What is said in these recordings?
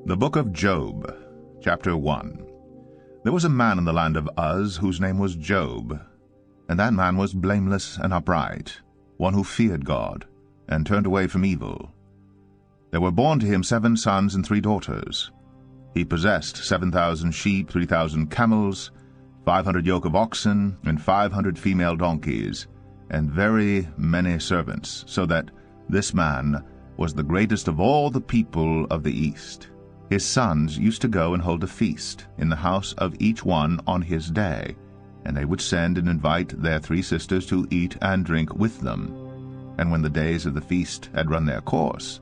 The Book of Job, Chapter 1. There was a man in the land of Uz whose name was Job, and that man was blameless and upright, one who feared God, and turned away from evil. There were born to him 7 sons and 3 daughters. He possessed 7,000 sheep, 3,000 camels, 500 yoke of oxen, and 500 female donkeys, and very many servants, so that this man was the greatest of all the people of the East. His sons used to go and hold a feast in the house of each one on his day, and they would send and invite their 3 sisters to eat and drink with them. And when the days of the feast had run their course,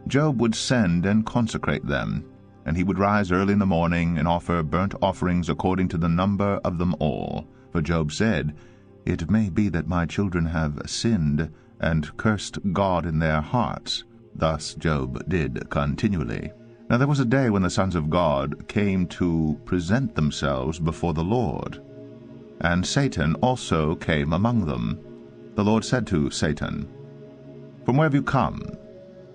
Job would send and consecrate them, and he would rise early in the morning and offer burnt offerings according to the number of them all. For Job said, "It may be that my children have sinned and cursed God in their hearts." Thus Job did continually. Now there was a day when the sons of God came to present themselves before the Lord, and Satan also came among them. The Lord said to Satan, "From where have you come?"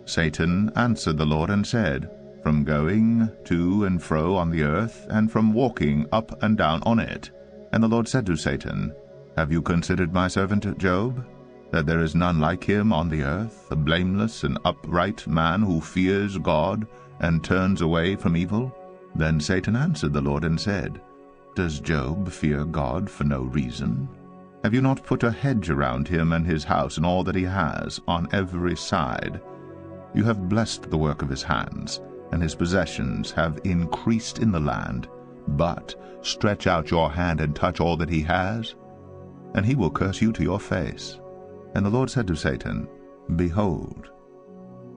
Satan answered the Lord and said, "From going to and fro on the earth, and from walking up and down on it." And the Lord said to Satan, "Have you considered my servant Job, that there is none like him on the earth, a blameless and upright man who fears God and turns away from evil?" Then Satan answered the Lord and said, "Does Job fear God for no reason? Have you not put a hedge around him and his house and all that he has on every side? You have blessed the work of his hands, and his possessions have increased in the land. But stretch out your hand and touch all that he has, and he will curse you to your face." And the Lord said to Satan, "Behold,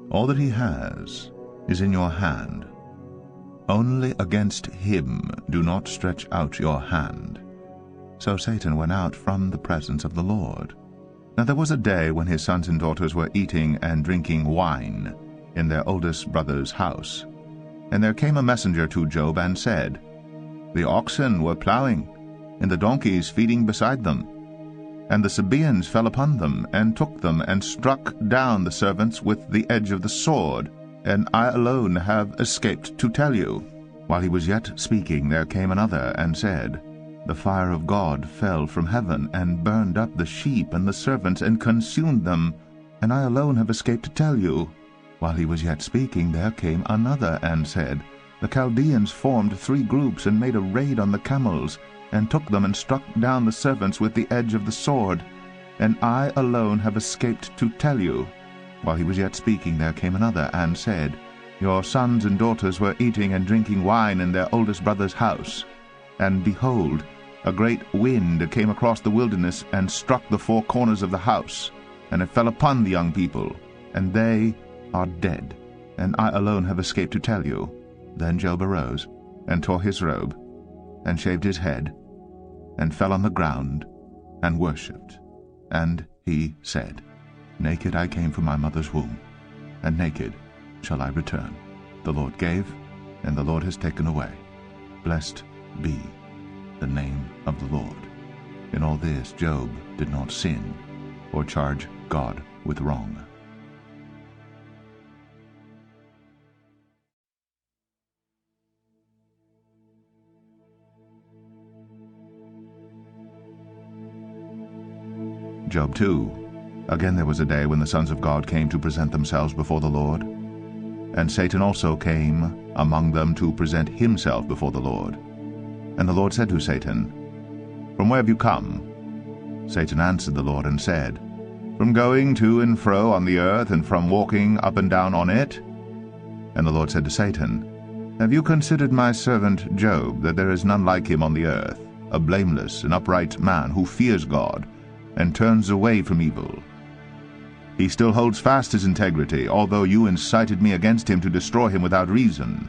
all that he has is in your hand. Only against him do not stretch out your hand." So Satan went out from the presence of the Lord. Now there was a day when his sons and daughters were eating and drinking wine in their oldest brother's house. And there came a messenger to Job and said, "The oxen were plowing, and the donkeys feeding beside them. And the Sabaeans fell upon them, and took them, and struck down the servants with the edge of the sword. And I alone have escaped to tell you." While he was yet speaking, there came another, and said, "The fire of God fell from heaven, and burned up the sheep and the servants, and consumed them, and I alone have escaped to tell you." While he was yet speaking, there came another, and said, "The Chaldeans formed 3 groups, and made a raid on the camels, and took them, and struck down the servants with the edge of the sword, and I alone have escaped to tell you." While he was yet speaking, there came another, and said, "Your sons and daughters were eating and drinking wine in their oldest brother's house. And behold, a great wind came across the wilderness, and struck the 4 corners of the house, and it fell upon the young people, and they are dead, and I alone have escaped to tell you." Then Job arose, and tore his robe, and shaved his head, and fell on the ground, and worshipped. And he said, "Naked I came from my mother's womb, and naked shall I return. The Lord gave, and the Lord has taken away. Blessed be the name of the Lord." In all this Job did not sin, or charge God with wrong. Job 2. Again there was a day when the sons of God came to present themselves before the Lord. And Satan also came among them to present himself before the Lord. And the Lord said to Satan, "From where have you come?" Satan answered the Lord and said, "From going to and fro on the earth, and from walking up and down on it." And the Lord said to Satan, "Have you considered my servant Job, that there is none like him on the earth, a blameless and upright man who fears God, and turns away from evil? He still holds fast his integrity, although you incited me against him to destroy him without reason."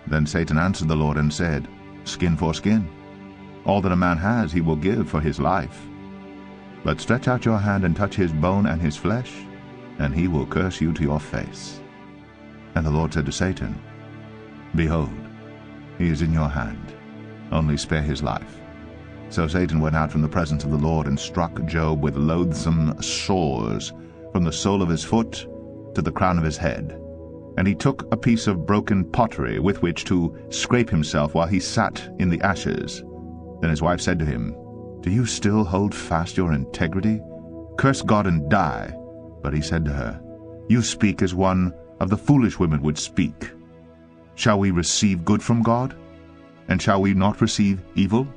Then Satan answered the Lord and said, "Skin for skin. All that a man has he will give for his life. But stretch out your hand and touch his bone and his flesh, and he will curse you to your face." And the Lord said to Satan, "Behold, he is in your hand. Only spare his life." So Satan went out from the presence of the Lord and struck Job with loathsome sores from the sole of his foot to the crown of his head. And he took a piece of broken pottery with which to scrape himself while he sat in the ashes. Then his wife said to him, "Do you still hold fast your integrity? Curse God and die." But he said to her, "You speak as one of the foolish women would speak. Shall we receive good from God? And shall we not receive evil?"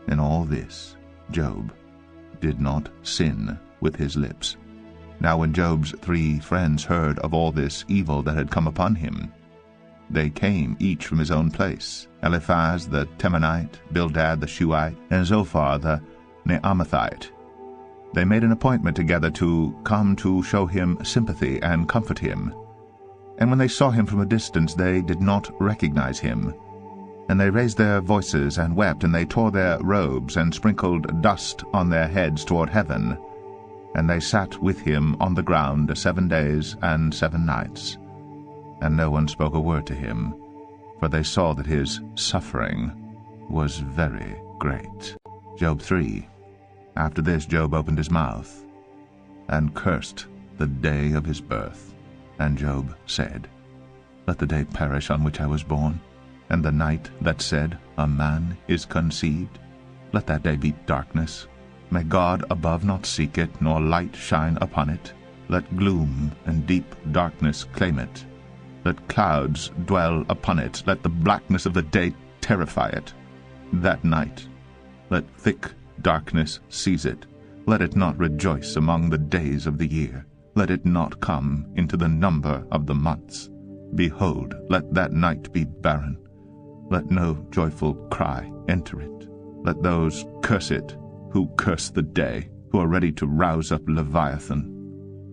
In all this Job did not sin with his lips. Now when Job's 3 friends heard of all this evil that had come upon him, they came each from his own place, Eliphaz the Temanite, Bildad the Shuhite, and Zophar the Naamathite. They made an appointment together to come to show him sympathy and comfort him. And when they saw him from a distance, they did not recognize him. And they raised their voices and wept, and they tore their robes and sprinkled dust on their heads toward heaven. And they sat with him on the ground 7 days and 7 nights. And no one spoke a word to him, for they saw that his suffering was very great. Job 3. After this Job opened his mouth, and cursed the day of his birth. And Job said, "Let the day perish on which I was born, and the night that said, A man is conceived. Let that day be darkness. May God above not seek it, nor light shine upon it. Let gloom and deep darkness claim it. Let clouds dwell upon it. Let the blackness of the day terrify it. That night let thick darkness seize it. Let it not rejoice among the days of the year. Let it not come into the number of the months. Behold, let that night be barren. Let no joyful cry enter it. Let those curse it who curse the day, who are ready to rouse up Leviathan.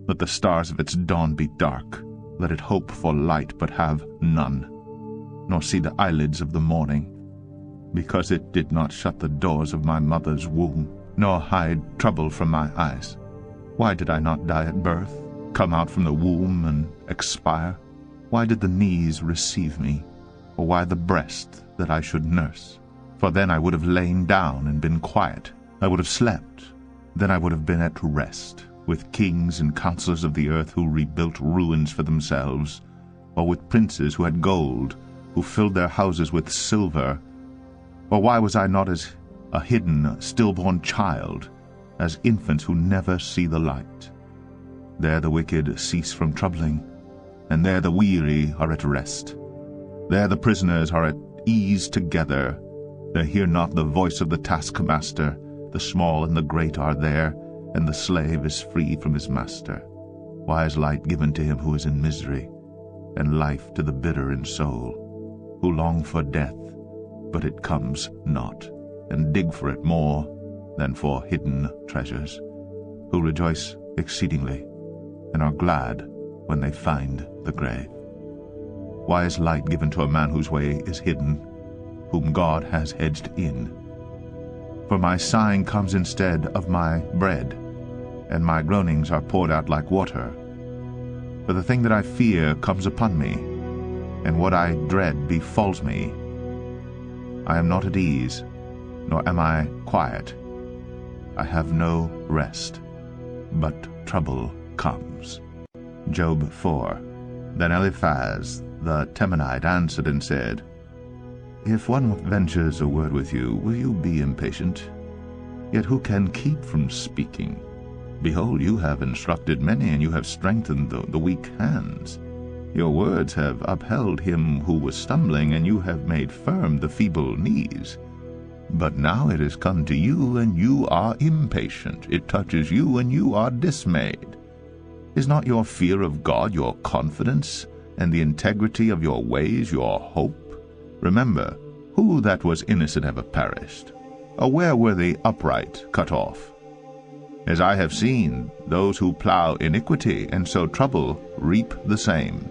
Let the stars of its dawn be dark. Let it hope for light, but have none, nor see the eyelids of the morning. Because it did not shut the doors of my mother's womb, nor hide trouble from my eyes. Why did I not die at birth, come out from the womb and expire? Why did the knees receive me, or why the breast that I should nurse? For then I would have lain down and been quiet. I would have slept. Then I would have been at rest, with kings and counselors of the earth who rebuilt ruins for themselves, or with princes who had gold, who filled their houses with silver. Or why was I not as a hidden, stillborn child, as infants who never see the light? There the wicked cease from troubling, and there the weary are at rest. There the prisoners are at ease together. They hear not the voice of the taskmaster. The small and the great are there, and the slave is free from his master. Why is light given to him who is in misery, and life to the bitter in soul, who long for death, but it comes not, and dig for it more than for hidden treasures, who rejoice exceedingly, and are glad when they find the grave? Why is light given to a man whose way is hidden, whom God has hedged in? For my sighing comes instead of my bread, and my groanings are poured out like water. For the thing that I fear comes upon me, and what I dread befalls me. I am not at ease, nor am I quiet. I have no rest, but trouble comes. Job 4. Then Eliphaz the Temanite answered and said, If one ventures a word with you, will you be impatient? Yet who can keep from speaking? Behold, you have instructed many, and you have strengthened the weak hands. Your words have upheld him who was stumbling, and you have made firm the feeble knees. But now it has come to you, and you are impatient. It touches you, and you are dismayed. Is not your fear of God your confidence, and the integrity of your ways your hope? Remember, who that was innocent ever perished? Or where were the upright cut off? As I have seen, those who plow iniquity and sow trouble reap the same.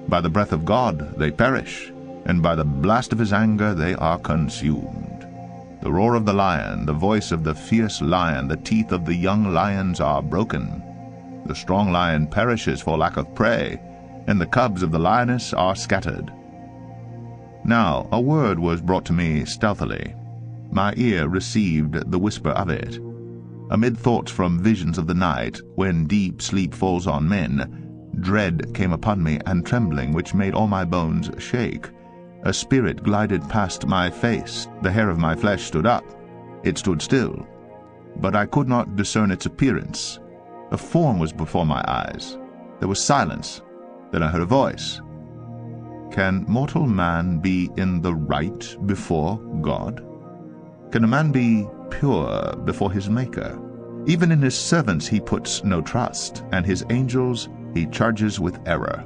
By the breath of God they perish, and by the blast of his anger they are consumed. The roar of the lion, the voice of the fierce lion, the teeth of the young lions are broken. The strong lion perishes for lack of prey, and the cubs of the lioness are scattered. Now a word was brought to me stealthily. My ear received the whisper of it. Amid thoughts from visions of the night, when deep sleep falls on men, Dread came upon me, and trembling, which made all my bones shake. A spirit glided past my face. The hair of my flesh stood up. It stood still, but I could not discern its appearance. A form was before my eyes. There was silence. Then I heard a voice. Can mortal man be in the right before God? Can a man be pure before his Maker? Even in his servants he puts no trust, and his angels he charges with error.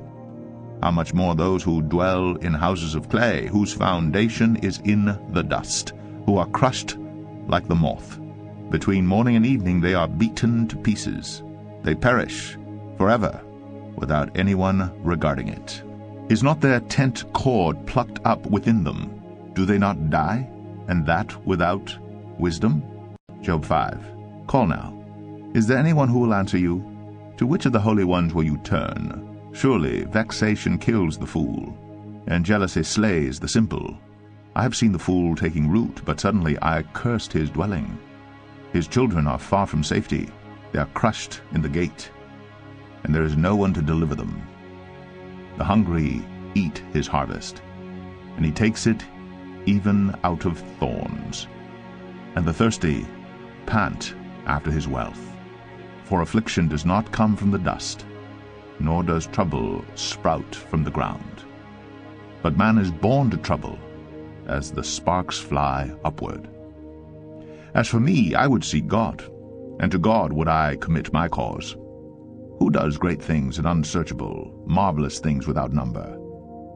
How much more those who dwell in houses of clay, whose foundation is in the dust, who are crushed like the moth. Between morning and evening they are beaten to pieces. They perish forever, without anyone regarding it. Is not their tent cord plucked up within them? Do they not die, and that without wisdom? Job 5. Call now. Is there anyone who will answer you? To which of the holy ones will you turn? Surely vexation kills the fool, and jealousy slays the simple. I have seen the fool taking root, but suddenly I cursed his dwelling. His children are far from safety. They are crushed in the gate, and there is no one to deliver them. The hungry eat his harvest, and he takes it even out of thorns. And the thirsty pant after his wealth. For affliction does not come from the dust, nor does trouble sprout from the ground. But man is born to trouble, as the sparks fly upward. As for me, I would seek God, and to God would I commit my cause. Who does great things and unsearchable, marvelous things without number?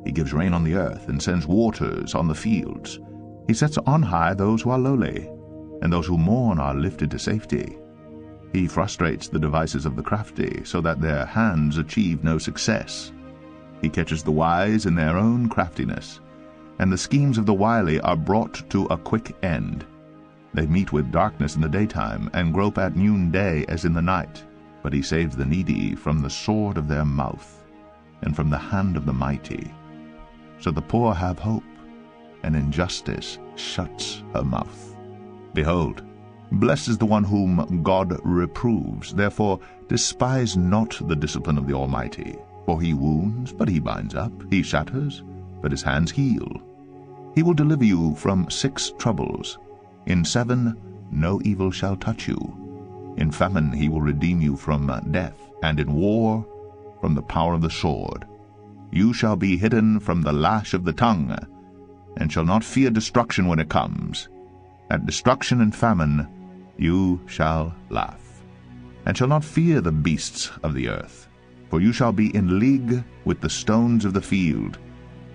He gives rain on the earth, and sends waters on the fields. He sets on high those who are lowly, and those who mourn are lifted to safety. He frustrates the devices of the crafty, so that their hands achieve no success. He catches the wise in their own craftiness, and the schemes of the wily are brought to a quick end. They meet with darkness in the daytime, and grope at noonday as in the night. But he saves the needy from the sword of their mouth, and from the hand of the mighty. So the poor have hope, and injustice shuts her mouth. Behold, blessed is the one whom God reproves. Therefore despise not the discipline of the Almighty. For he wounds, but he binds up. He shatters, but his hands heal. He will deliver you from 6 troubles. In 7 no evil shall touch you. In famine he will redeem you from death, and in war from the power of the sword. You shall be hidden from the lash of the tongue, and shall not fear destruction when it comes. At destruction and famine you shall laugh, and shall not fear the beasts of the earth. For you shall be in league with the stones of the field,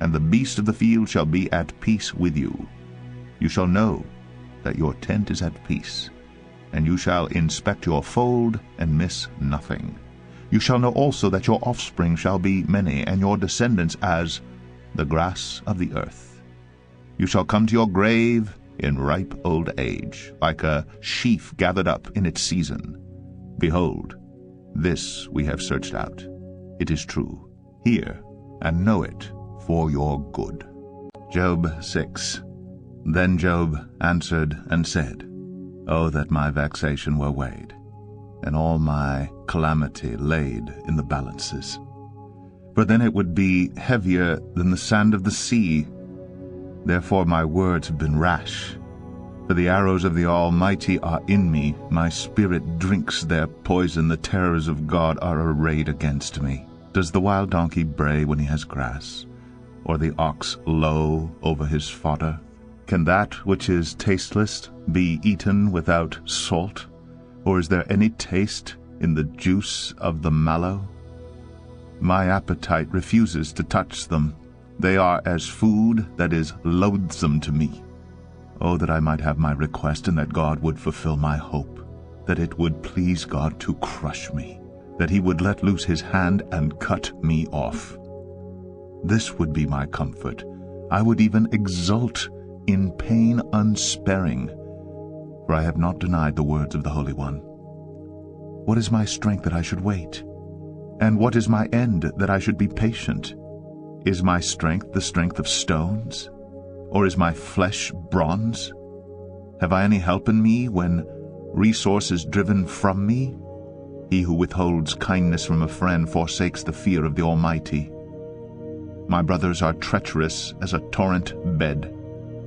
and the beasts of the field shall be at peace with you. You shall know that your tent is at peace, and you shall inspect your fold and miss nothing. You shall know also that your offspring shall be many, and your descendants as the grass of the earth. You shall come to your grave in ripe old age, like a sheaf gathered up in its season. Behold, this we have searched out. It is true. Hear and know it for your good. Job 6. Then Job answered and said, Oh, that my vexation were weighed, and all my calamity laid in the balances. For then it would be heavier than the sand of the sea. Therefore my words have been rash. For the arrows of the Almighty are in me. My spirit drinks their poison. The terrors of God are arrayed against me. Does the wild donkey bray when he has grass, or the ox low over his fodder? Can that which is tasteless be eaten without salt? Or is there any taste in the juice of the mallow? My appetite refuses to touch them. They are as food that is loathsome to me. Oh, that I might have my request, and that God would fulfill my hope, that it would please God to crush me, that he would let loose his hand and cut me off. This would be my comfort. I would even exult in pain unsparing, for I have not denied the words of the Holy One. What is my strength that I should wait? And what is my end that I should be patient? Is my strength the strength of stones? Or is my flesh bronze? Have I any help in me when resource is driven from me? He who withholds kindness from a friend forsakes the fear of the Almighty. My brothers are treacherous as a torrent bed,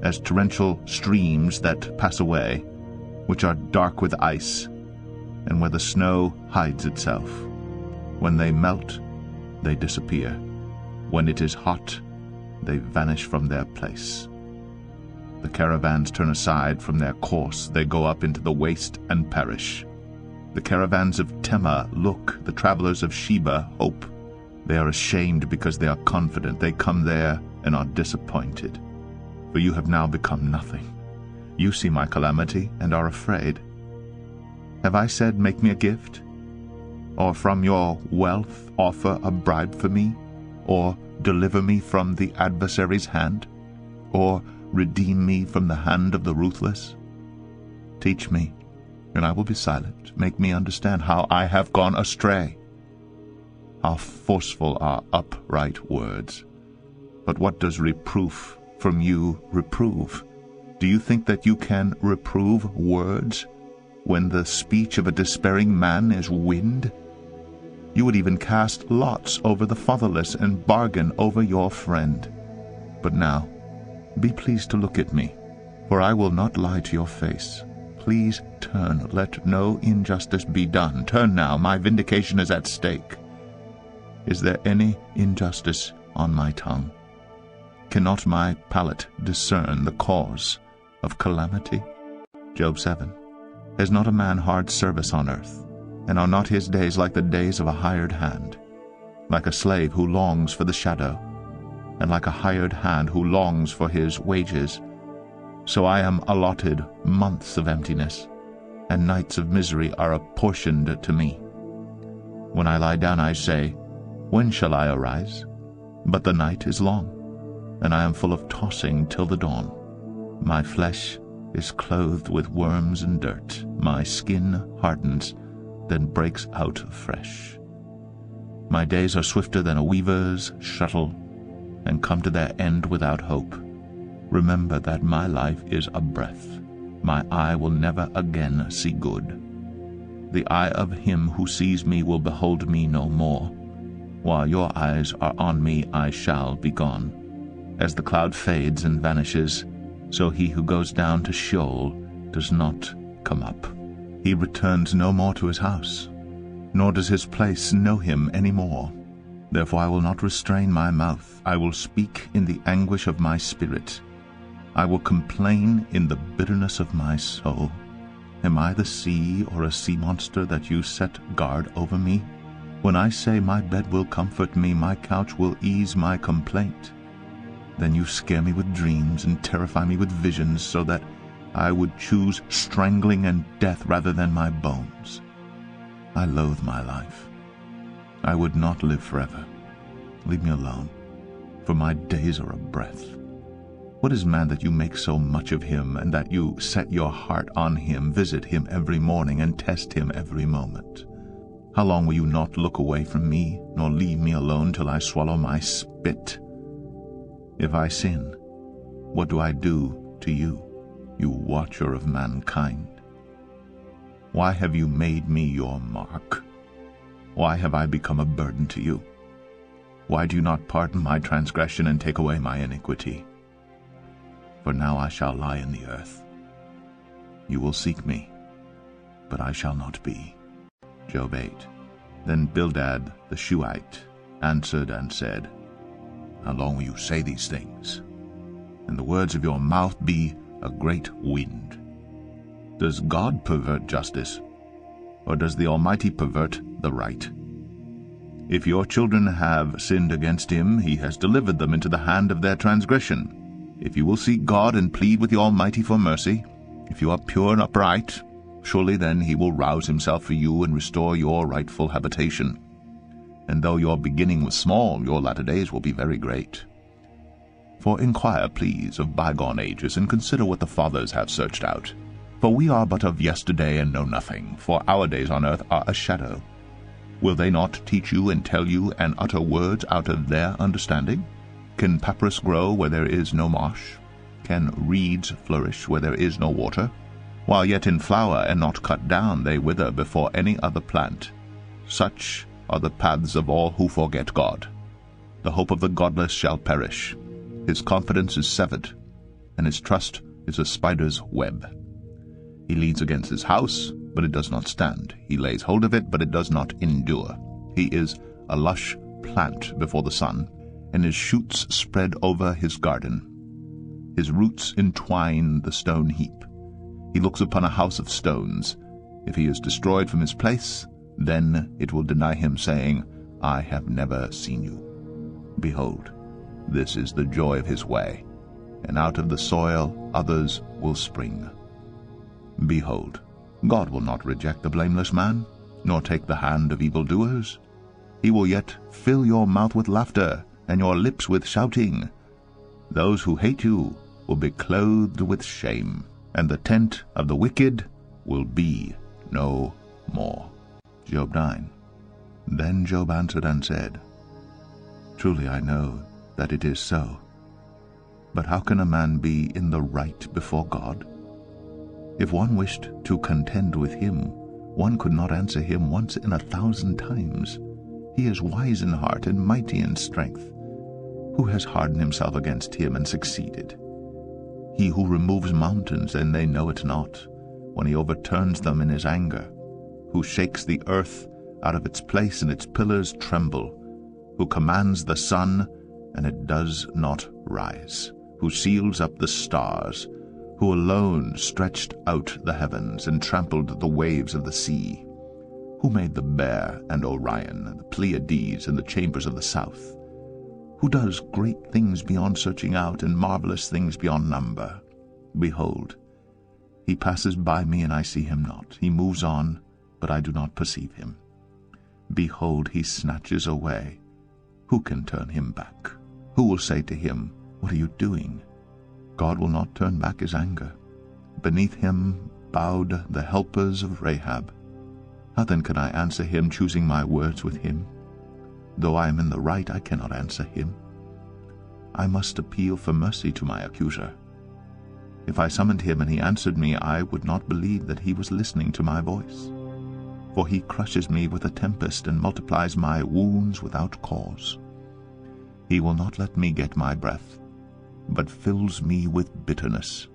as torrential streams that pass away, which are dark with ice, and where the snow hides itself. When they melt, they disappear. When it is hot, they vanish from their place. The caravans turn aside from their course. They go up into the waste and perish. The caravans of Tema look. The travelers of Sheba hope. They are ashamed because they are confident. They come there and are disappointed. For you have now become nothing. You see my calamity and are afraid. Have I said, make me a gift? Or from your wealth offer a bribe for me? Or deliver me from the adversary's hand? Or redeem me from the hand of the ruthless? Teach me, and I will be silent. Make me understand how I have gone astray. How forceful are upright words! But what does reproof from you reprove? Do you think that you can reprove words when the speech of a despairing man is wind? You would even cast lots over the fatherless and bargain over your friend. But now, be pleased to look at me, for I will not lie to your face. Please turn, let no injustice be done. Turn now, my vindication is at stake. Is there any injustice on my tongue? Cannot my palate discern the cause of calamity? Job 7. Has not a man hard service on earth? And are not his days like the days of a hired hand? Like a slave who longs for the shadow, and like a hired hand who longs for his wages. So I am allotted months of emptiness, and nights of misery are apportioned to me. When I lie down I say, when shall I arise? But the night is long, and I am full of tossing till the dawn. My flesh is clothed with worms and dirt. My skin hardens, then breaks out afresh. My days are swifter than a weaver's shuttle, and come to their end without hope. Remember that my life is a breath. My eye will never again see good. The eye of him who sees me will behold me no more. While your eyes are on me, I shall be gone. As the cloud fades and vanishes, so he who goes down to Sheol does not come up. He returns no more to his house, nor does his place know him any more. Therefore I will not restrain my mouth. I will speak in the anguish of my spirit. I will complain in the bitterness of my soul. Am I the sea or a sea monster that you set guard over me? When I say my bed will comfort me, my couch will ease my complaint, then you scare me with dreams and terrify me with visions, so that I would choose strangling and death rather than my bones. I loathe my life. I would not live forever. Leave me alone, for my days are a breath. What is man that you make so much of him, and that you set your heart on him, visit him every morning, and test him every moment? How long will you not look away from me, nor leave me alone till I swallow my spit? If I sin, what do I do to you, you watcher of mankind? Why have you made me your mark? Why have I become a burden to you? Why do you not pardon my transgression and take away my iniquity? For now I shall lie in the earth. You will seek me, but I shall not be. Job 8. Then Bildad the Shuhite answered and said, How long will you say these things, and the words of your mouth be a great wind? Does God pervert justice, or does the Almighty pervert the right? If your children have sinned against him, he has delivered them into the hand of their transgression. If you will seek God and plead with the Almighty for mercy, if you are pure and upright, surely then he will rouse himself for you and restore your rightful habitation. And though your beginning was small, your latter days will be very great. For inquire, please, of bygone ages, and consider what the fathers have searched out. For we are but of yesterday and know nothing, for our days on earth are a shadow. Will they not teach you and tell you and utter words out of their understanding? Can papyrus grow where there is no marsh? Can reeds flourish where there is no water? While yet in flower and not cut down, they wither before any other plant. Such are the paths of all who forget God. The hope of the godless shall perish. His confidence is severed, and his trust is a spider's web. He leans against his house, but it does not stand. He lays hold of it, but it does not endure. He is a lush plant before the sun, and his shoots spread over his garden. His roots entwine the stone heap. He looks upon a house of stones. If he is destroyed from his place, then it will deny him, saying, I have never seen you. Behold, this is the joy of his way, and out of the soil others will spring. Behold, God will not reject the blameless man, nor take the hand of evildoers. He will yet fill your mouth with laughter, and your lips with shouting. Those who hate you will be clothed with shame, and the tent of the wicked will be no more. Job 9. Then Job answered and said, Truly I know that it is so. But how can a man be in the right before God? If one wished to contend with him, one could not answer him once in 1,000 times. He is wise in heart and mighty in strength. Who has hardened himself against him and succeeded? He who removes mountains, and they know it not, when he overturns them in his anger, who shakes the earth out of its place, and its pillars tremble, who commands the sun, and it does not rise, who seals up the stars, who alone stretched out the heavens and trampled the waves of the sea, who made the Bear and Orion, the Pleiades, and the chambers of the south, who does great things beyond searching out, and marvelous things beyond number. Behold, he passes by me, and I see him not. He moves on, but I do not perceive him. Behold, he snatches away. Who can turn him back? Who will say to him, What are you doing? God will not turn back his anger. Beneath him bowed the helpers of Rahab. How then can I answer him, choosing my words with him? Though I am in the right, I cannot answer him. I must appeal for mercy to my accuser. If I summoned him and he answered me, I would not believe that he was listening to my voice. For he crushes me with a tempest and multiplies my wounds without cause. He will not let me get my breath, but fills me with bitterness.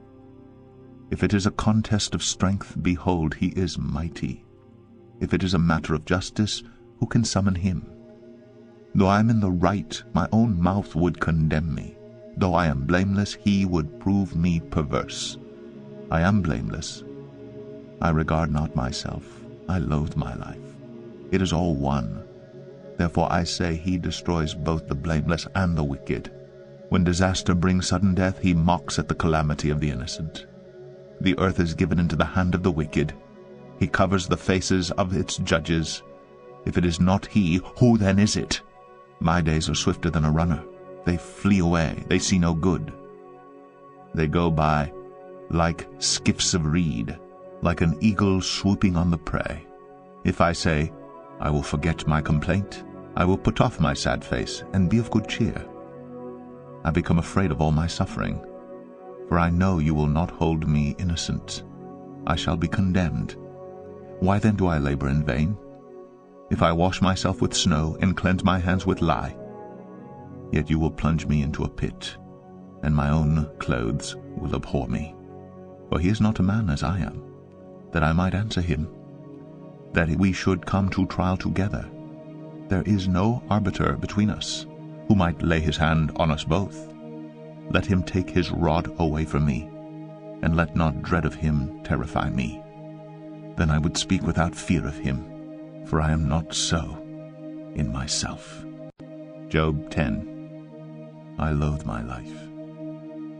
If it is a contest of strength, behold, he is mighty. If it is a matter of justice, who can summon him? Though I am in the right, my own mouth would condemn me. Though I am blameless, he would prove me perverse. I am blameless. I regard not myself. I loathe my life. It is all one. Therefore I say, he destroys both the blameless and the wicked. When disaster brings sudden death, he mocks at the calamity of the innocent. The earth is given into the hand of the wicked. He covers the faces of its judges. If it is not he, who then is it? My days are swifter than a runner. They flee away. They see no good. They go by like skiffs of reed, like an eagle swooping on the prey. If I say, I will forget my complaint, I will put off my sad face and be of good cheer. I become afraid of all my suffering, for I know you will not hold me innocent. I shall be condemned. Why then do I labor in vain? If I wash myself with snow and cleanse my hands with lye, yet you will plunge me into a pit, and my own clothes will abhor me. For he is not a man as I am, that I might answer him, that we should come to trial together. There is no arbiter between us, who might lay his hand on us both. Let him take his rod away from me, and let not dread of him terrify me. Then I would speak without fear of him, for I am not so in myself. Job 10. I loathe my life.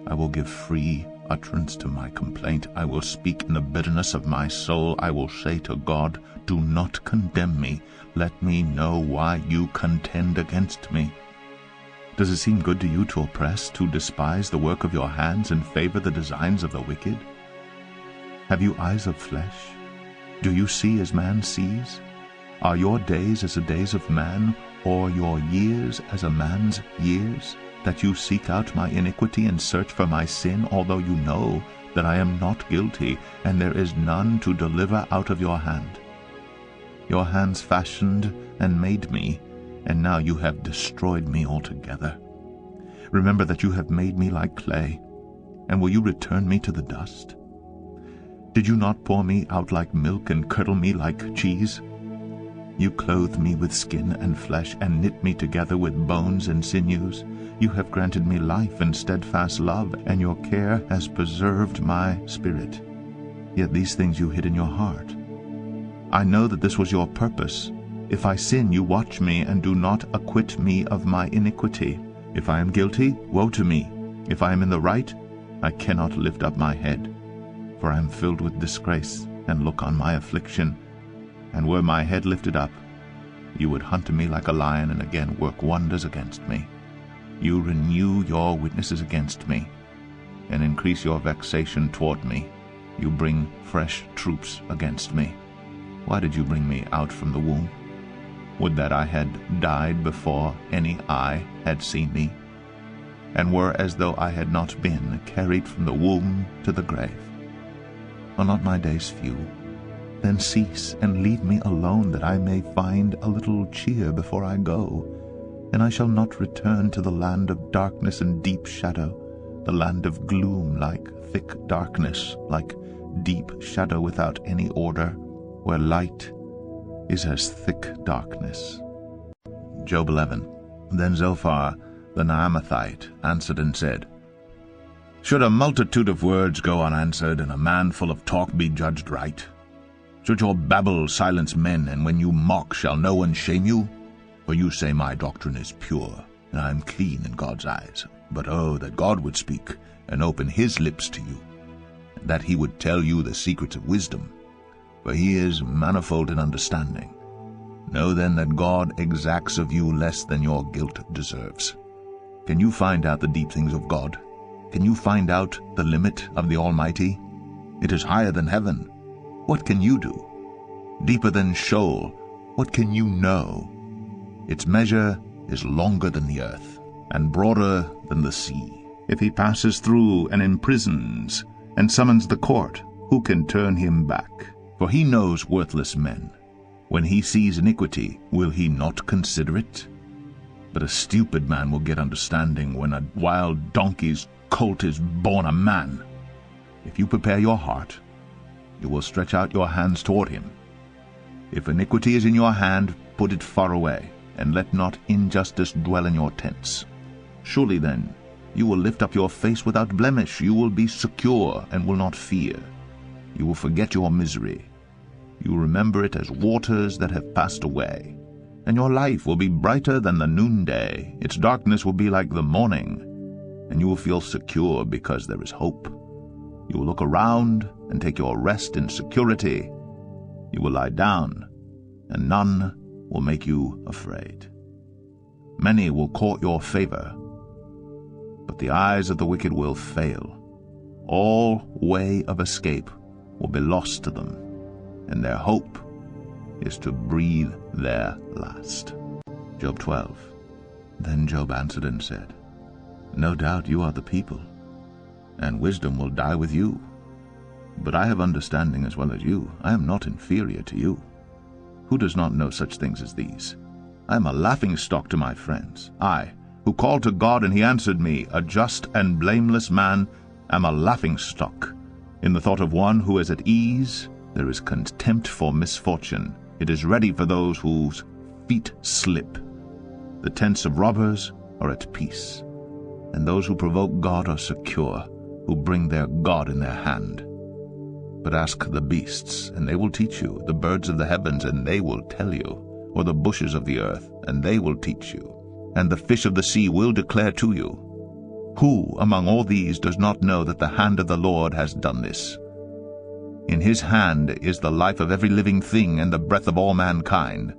I will give free utterance to my complaint. I will speak in the bitterness of my soul. I will say to God, do not condemn me. Let me know why you contend against me. Does it seem good to you to oppress, to despise the work of your hands, and favor the designs of the wicked? Have you eyes of flesh? Do you see as man sees? Are your days as the days of man, or your years as a man's years, that you seek out my iniquity and search for my sin, although you know that I am not guilty, and there is none to deliver out of your hand? Your hands fashioned and made me, and now you have destroyed me altogether. Remember that you have made me like clay, and will you return me to the dust? Did you not pour me out like milk and curdle me like cheese? You clothed me with skin and flesh, and knit me together with bones and sinews. You have granted me life and steadfast love, and your care has preserved my spirit. Yet these things you hid in your heart. I know that this was your purpose. If I sin, you watch me, and do not acquit me of my iniquity. If I am guilty, woe to me. If I am in the right, I cannot lift up my head. For I am filled with disgrace, and look on my affliction. And were my head lifted up, you would hunt me like a lion, and again work wonders against me. You renew your witnesses against me, and increase your vexation toward me. You bring fresh troops against me. Why did you bring me out from the womb? Would that I had died before any eye had seen me, and were as though I had not been carried from the womb to the grave. Are not my days few? Then cease and leave me alone, that I may find a little cheer before I go. And I shall not return to the land of darkness and deep shadow, the land of gloom like thick darkness, like deep shadow without any order, where light is as thick darkness. Job 11. Then Zophar the Naamathite answered and said, Should a multitude of words go unanswered, and a man full of talk be judged right? Should your babble silence men, and when you mock shall no one shame you? For you say, My doctrine is pure, and I am clean in God's eyes. But oh, that God would speak, and open his lips to you, and that he would tell you the secrets of wisdom, for he is manifold in understanding. Know then that God exacts of you less than your guilt deserves. Can you find out the deep things of God? Can you find out the limit of the Almighty? It is higher than heaven. What can you do? Deeper than Sheol, what can you know? Its measure is longer than the earth, and broader than the sea. If he passes through and imprisons, and summons the court, who can turn him back? For he knows worthless men. When he sees iniquity, will he not consider it? But a stupid man will get understanding when a wild donkey's colt is born a man. If you prepare your heart, you will stretch out your hands toward him. If iniquity is in your hand, put it far away, and let not injustice dwell in your tents. Surely then you will lift up your face without blemish. You will be secure and will not fear. You will forget your misery. You will remember it as waters that have passed away. And your life will be brighter than the noonday. Its darkness will be like the morning. And you will feel secure because there is hope. You will look around and take your rest in security. You will lie down, and none will make you afraid. Many will court your favor, but the eyes of the wicked will fail. All way of escape will be lost to them, and their hope is to breathe their last. Job 12. Then Job answered and said, No doubt you are the people, and wisdom will die with you. But I have understanding as well as you. I am not inferior to you. Who does not know such things as these? I am a laughingstock to my friends. I, who called to God, and he answered me, a just and blameless man, am a laughingstock. In the thought of one who is at ease, there is contempt for misfortune. It is ready for those whose feet slip. The tents of robbers are at peace, and those who provoke God are secure, who bring their God in their hand. But ask the beasts, and they will teach you, the birds of the heavens, and they will tell you, or the bushes of the earth, and they will teach you, and the fish of the sea will declare to you. Who among all these does not know that the hand of the Lord has done this? In his hand is the life of every living thing, and the breath of all mankind.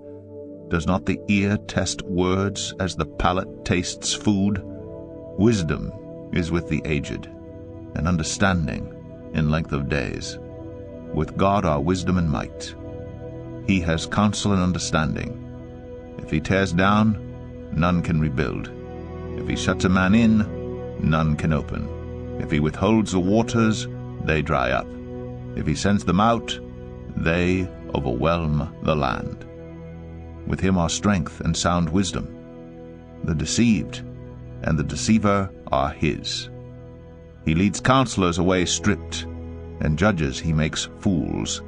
Does not the ear test words as the palate tastes food? Wisdom is with the aged, and understanding in length of days. With God are wisdom and might. He has counsel and understanding. If he tears down, none can rebuild. If he shuts a man in, none can open. If he withholds the waters, they dry up. If he sends them out, they overwhelm the land. With him are strength and sound wisdom. The deceived and the deceiver are his. He leads counselors away stripped, and judges he makes fools.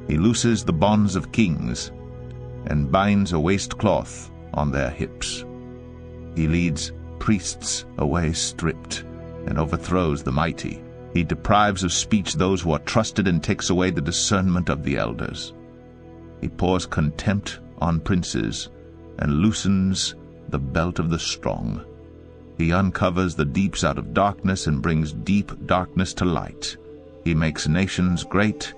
He looses the bonds of kings, and binds a waistcloth on their hips. He leads priests away stripped, and overthrows the mighty. He deprives of speech those who are trusted, and takes away the discernment of the elders. He pours contempt on princes, and loosens the belt of the strong. He uncovers the deeps out of darkness, and brings deep darkness to light. He makes nations great,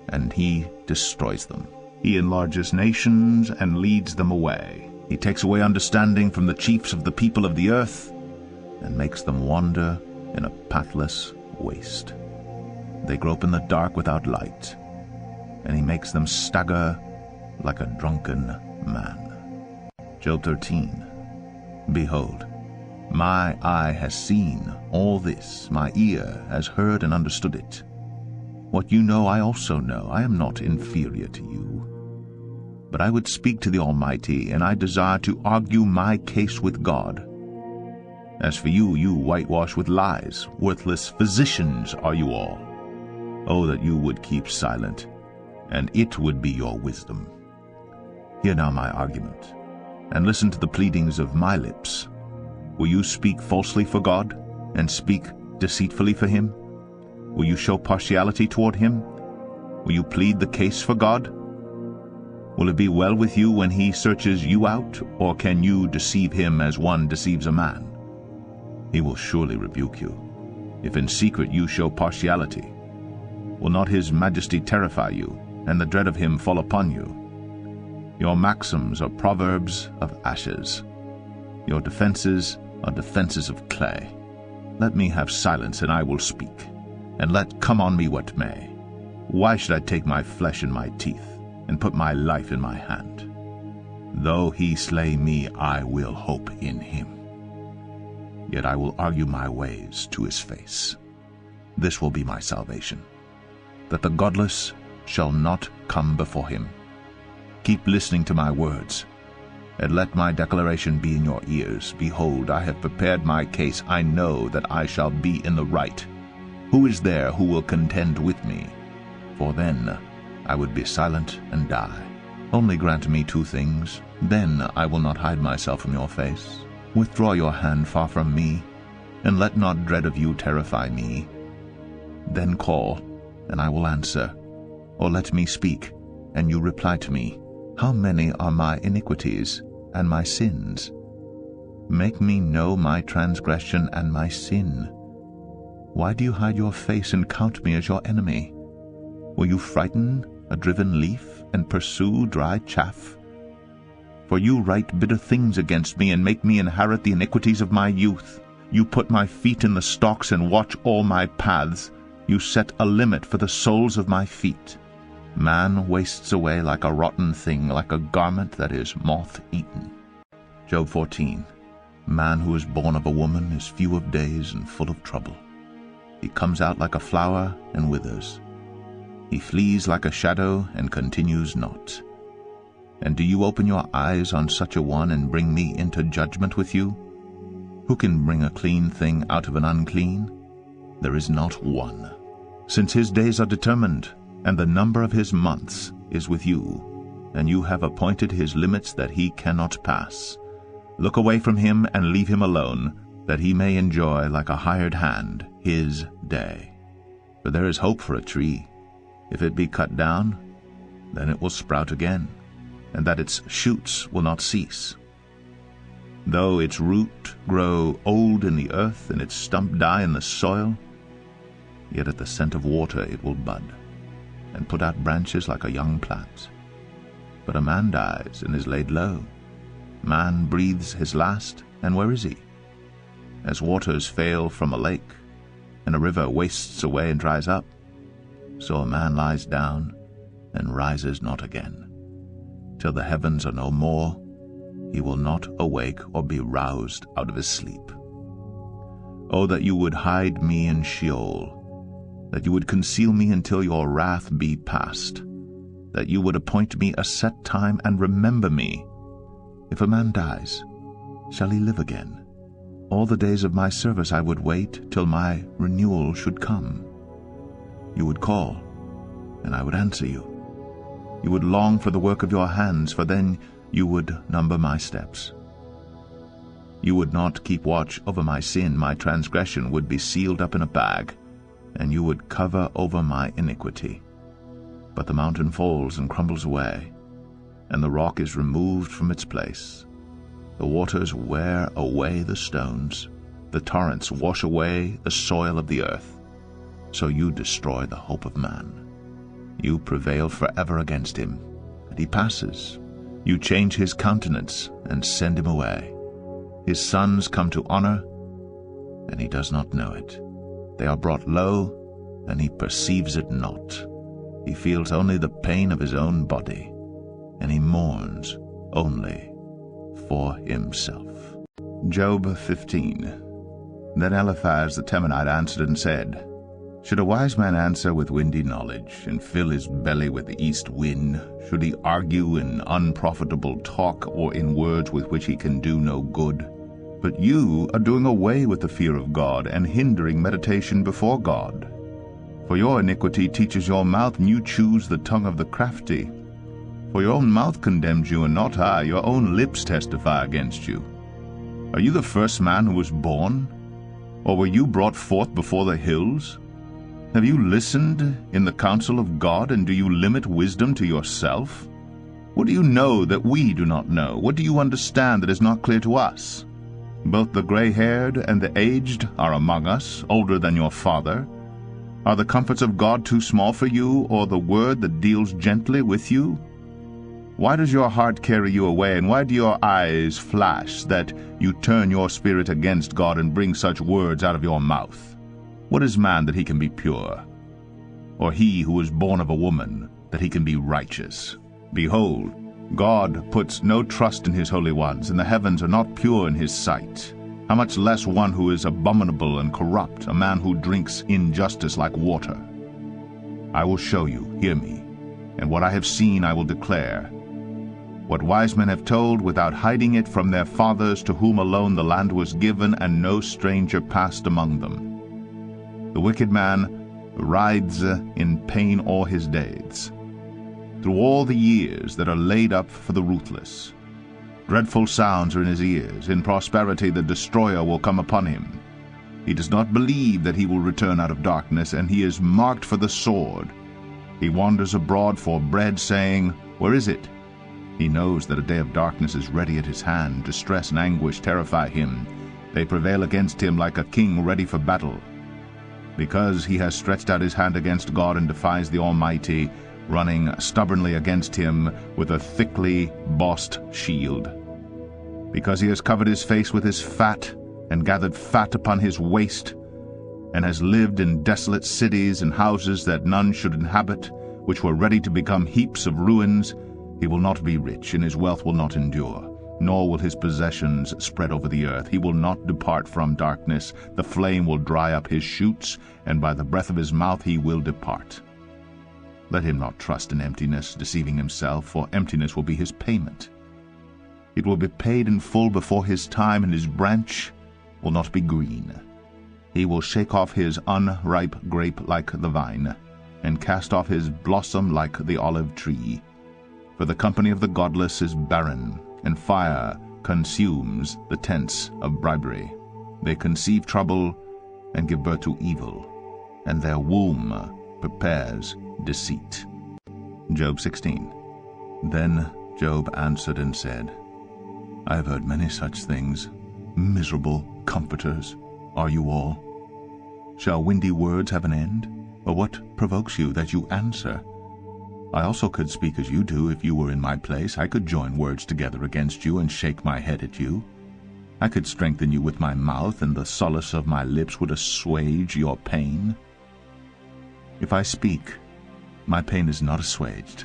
and he destroys them. He enlarges nations and leads them away. He takes away understanding from the chiefs of the people of the earth, and makes them wander in a pathless waste. They grope in the dark without light, and he makes them stagger like a drunken man. Job 13. Behold, my eye has seen all this, my ear has heard and understood it. What you know I also know. I am not inferior to you. But I would speak to the Almighty, and I desire to argue my case with God. As for you, you whitewash with lies. Worthless physicians are you all. Oh, that you would keep silent, and it would be your wisdom. Hear now my argument, and listen to the pleadings of my lips. Will you speak falsely for God, and speak deceitfully for him? Will you show partiality toward him? Will you plead the case for God? Will it be well with you when he searches you out, or can you deceive him as one deceives a man? He will surely rebuke you, if in secret you show partiality. Will not his majesty terrify you, and the dread of him fall upon you? Your maxims are proverbs of ashes. Your defenses are defenses of clay. Let me have silence, and I will speak, and let come on me what may. Why should I take my flesh in my teeth, and put my life in my hand? Though he slay me, I will hope in him. Yet I will argue my ways to his face. This will be my salvation, that the godless shall not come before him. Keep listening to my words, and let my declaration be in your ears. Behold, I have prepared my case. I know that I shall be in the right. Who is there who will contend with me? For then I would be silent and die. Only grant me two things, then I will not hide myself from your face. Withdraw your hand far from me, and let not dread of you terrify me. Then call, and I will answer, or let me speak, and you reply to me. How many are my iniquities and my sins? Make me know my transgression and my sin. Why do you hide your face and count me as your enemy? Will you frighten a driven leaf and pursue dry chaff? For you write bitter things against me, and make me inherit the iniquities of my youth. You put my feet in the stocks and watch all my paths. You set a limit for the soles of my feet. Man wastes away like a rotten thing, like a garment that is moth-eaten. Job 14. Man who is born of a woman is few of days and full of trouble. He comes out like a flower and withers. He flees like a shadow and continues not. And do you open your eyes on such a one and bring me into judgment with you? Who can bring a clean thing out of an unclean? There is not one. Since his days are determined, and the number of his months is with you, and you have appointed his limits that he cannot pass. Look away from him and leave him alone, that he may enjoy like a hired hand his day. For there is hope for a tree. If it be cut down, then it will sprout again, and that its shoots will not cease. Though its root grow old in the earth, and its stump die in the soil, yet at the scent of water it will bud, and put out branches like a young plant. But a man dies and is laid low. Man breathes his last, and where is he? As waters fail from a lake, and a river wastes away and dries up, so a man lies down and rises not again. Till the heavens are no more, he will not awake or be roused out of his sleep. Oh, that you would hide me in Sheol, that you would conceal me until your wrath be past. that you would appoint me a set time and remember me. If a man dies, shall he live again? All the days of my service I would wait till my renewal should come. You would call, and I would answer you. You would long for the work of your hands, for then you would number my steps. You would not keep watch over my sin. My transgression would be sealed up in a bag, and you would cover over my iniquity. But the mountain falls and crumbles away, and the rock is removed from its place. The waters wear away the stones, the torrents wash away the soil of the earth. So you destroy the hope of man. You prevail forever against him, and he passes. You change his countenance and send him away. His sons come to honor, and he does not know it. They are brought low, and he perceives it not. He feels only the pain of his own body, and he mourns only for himself. Job 15. Then Eliphaz the Temanite answered and said, Should a wise man answer with windy knowledge, and fill his belly with the east wind? Should he argue in unprofitable talk, or in words with which he can do no good? But you are doing away with the fear of God, and hindering meditation before God. For your iniquity teaches your mouth, and you choose the tongue of the crafty. For your own mouth condemns you, and not I. Your own lips testify against you. Are you the first man who was born? Or were you brought forth before the hills? Have you listened in the counsel of God, and do you limit wisdom to yourself? What do you know that we do not know? What do you understand that is not clear to us? Both the gray-haired and the aged are among us, older than your father. Are the comforts of God too small for you, or the word that deals gently with you? Why does your heart carry you away, and why do your eyes flash, that you turn your spirit against God and bring such words out of your mouth? What is man that he can be pure? Or he who is born of a woman, that he can be righteous? Behold, God puts no trust in his holy ones, and the heavens are not pure in his sight. How much less one who is abominable and corrupt, a man who drinks injustice like water? I will show you, hear me, and what I have seen I will declare. What wise men have told without hiding it from their fathers, to whom alone the land was given, and no stranger passed among them. The wicked man writhes in pain all his days, through all the years that are laid up for the ruthless. Dreadful sounds are in his ears. In prosperity the destroyer will come upon him. He does not believe that he will return out of darkness, and he is marked for the sword. He wanders abroad for bread, saying, Where is it? He knows that a day of darkness is ready at his hand. Distress and anguish terrify him. They prevail against him like a king ready for battle. Because he has stretched out his hand against God and defies the Almighty, running stubbornly against him with a thickly bossed shield. Because he has covered his face with his fat, and gathered fat upon his waist, and has lived in desolate cities and houses that none should inhabit, which were ready to become heaps of ruins, he will not be rich, and his wealth will not endure, nor will his possessions spread over the earth. He will not depart from darkness. The flame will dry up his shoots, and by the breath of his mouth he will depart. Let him not trust in emptiness, deceiving himself, for emptiness will be his payment. It will be paid in full before his time, and his branch will not be green. He will shake off his unripe grape like the vine, and cast off his blossom like the olive tree. For the company of the godless is barren, and fire consumes the tents of bribery. They conceive trouble and give birth to evil, and their womb prepares deceit. Job 16. Then Job answered and said, I have heard many such things. Miserable comforters are you all. Shall windy words have an end? Or what provokes you that you answer? I also could speak as you do if you were in my place. I could join words together against you and shake my head at you. I could strengthen you with my mouth, and the solace of my lips would assuage your pain. If I speak, my pain is not assuaged,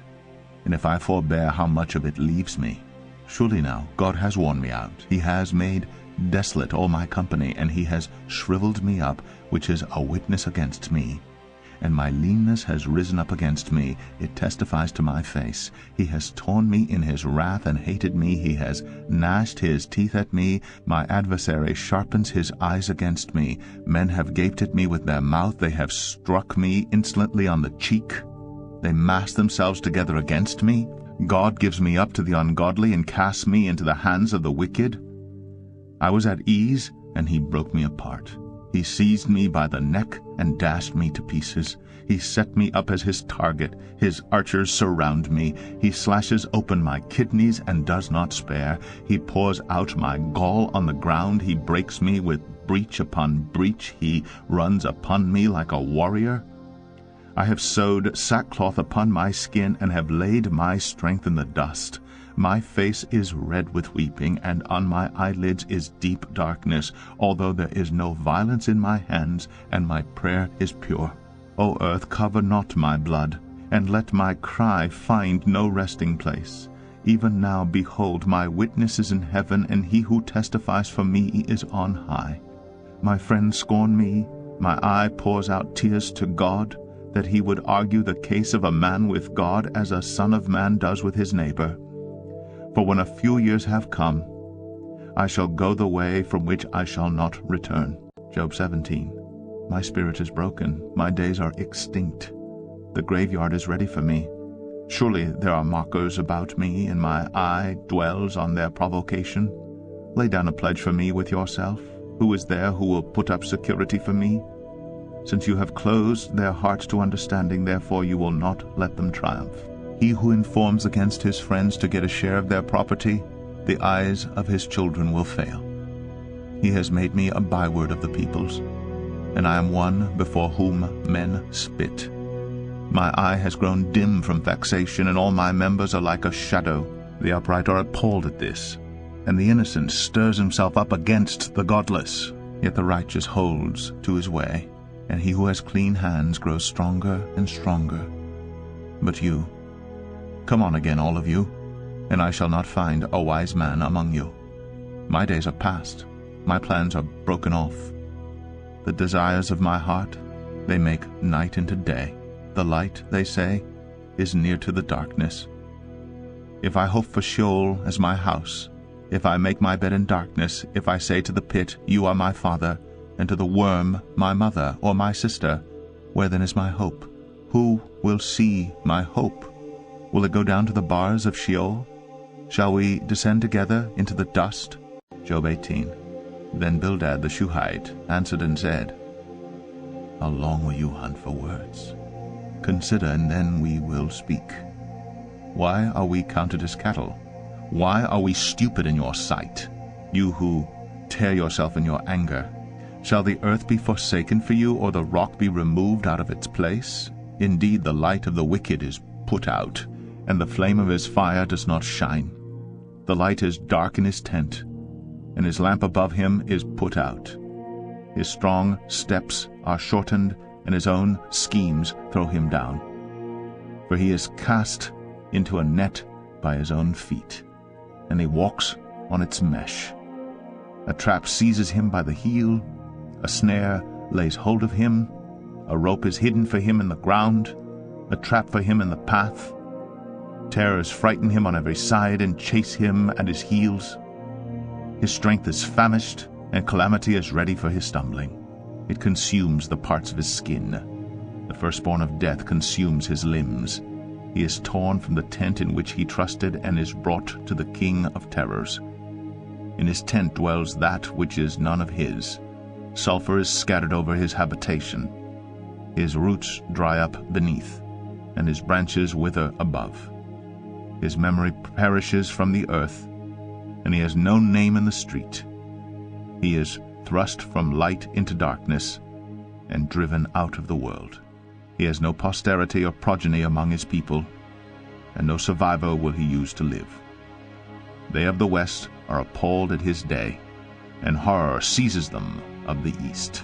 and if I forbear, how much of it leaves me? Surely now God has worn me out. He has made desolate all my company, and he has shriveled me up, which is a witness against me. and my leanness has risen up against me. It testifies to my face. He has torn me in his wrath and hated me. He has gnashed his teeth at me. My adversary sharpens his eyes against me. Men have gaped at me with their mouth. They have struck me insolently on the cheek. They mass themselves together against me. God gives me up to the ungodly and casts me into the hands of the wicked. I was at ease, and he broke me apart. He seized me by the neck and dashed me to pieces. He set me up as his target. His archers surround me. He slashes open my kidneys and does not spare. He pours out my gall on the ground. He breaks me with breach upon breach. He runs upon me like a warrior. I have sewed sackcloth upon my skin and have laid my strength in the dust. My face is red with weeping, and on my eyelids is deep darkness, although there is no violence in my hands, and my prayer is pure. O earth, cover not my blood, and let my cry find no resting place. Even now, behold, my witness is in heaven, and he who testifies for me is on high. My friends scorn me. My eye pours out tears to God, that he would argue the case of a man with God as a son of man does with his neighbor. For when a few years have come, I shall go the way from which I shall not return. Job 17. My spirit is broken, my days are extinct. The graveyard is ready for me. Surely there are mockers about me, and my eye dwells on their provocation. Lay down a pledge for me with yourself. Who is there who will put up security for me? Since you have closed their hearts to understanding, therefore you will not let them triumph. He who informs against his friends to get a share of their property, the eyes of his children will fail. He has made me a byword of the peoples, and I am one before whom men spit. My eye has grown dim from vexation, and all my members are like a shadow. The upright are appalled at this, and the innocent stirs himself up against the godless. Yet the righteous holds to his way, and he who has clean hands grows stronger and stronger. But you, come on again, all of you, and I shall not find a wise man among you. My days are past, my plans are broken off. The desires of my heart, they make night into day. The light, they say, is near to the darkness. If I hope for Sheol as my house, if I make my bed in darkness, if I say to the pit, you are my father, and to the worm, my mother, or my sister, where then is my hope? Who will see my hope? Will it go down to the bars of Sheol? Shall we descend together into the dust? Job 18. Then Bildad the Shuhite answered and said, How long will you hunt for words? Consider, and then we will speak. Why are we counted as cattle? Why are we stupid in your sight, you who tear yourself in your anger? Shall the earth be forsaken for you, or the rock be removed out of its place? Indeed, the light of the wicked is put out, and the flame of his fire does not shine. The light is dark in his tent, and his lamp above him is put out. His strong steps are shortened, and his own schemes throw him down. For he is cast into a net by his own feet, and he walks on its mesh. A trap seizes him by the heel, a snare lays hold of him, a rope is hidden for him in the ground, a trap for him in the path. Terrors frighten him on every side and chase him at his heels. His strength is famished, and calamity is ready for his stumbling. It consumes the parts of his skin. The firstborn of death consumes his limbs. He is torn from the tent in which he trusted and is brought to the king of terrors. In his tent dwells that which is none of his. Sulfur is scattered over his habitation. His roots dry up beneath, and his branches wither above. His memory perishes from the earth, and he has no name in the street. He is thrust from light into darkness and driven out of the world. He has no posterity or progeny among his people, and no survivor will he use to live. They of the west are appalled at his day, and horror seizes them of the east.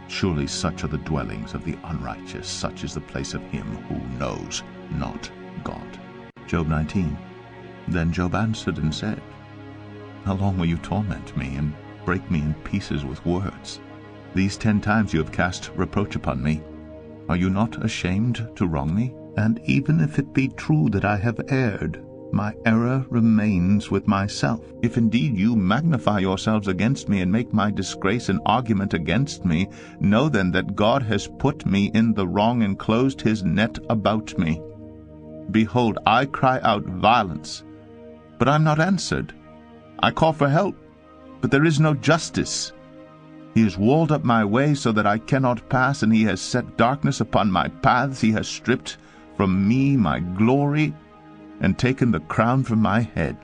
Surely such are the dwellings of the unrighteous, such is the place of him who knows not God. Job 19. Then Job answered and said, How long will you torment me and break me in pieces with words? These 10 times you have cast reproach upon me. Are you not ashamed to wrong me? And even if it be true that I have erred, my error remains with myself. If indeed you magnify yourselves against me and make my disgrace an argument against me, know then that God has put me in the wrong and closed his net about me. Behold, I cry out violence, but I am not answered. I call for help, but there is no justice. He has walled up my way so that I cannot pass, and he has set darkness upon my paths. He has stripped from me my glory and taken the crown from my head.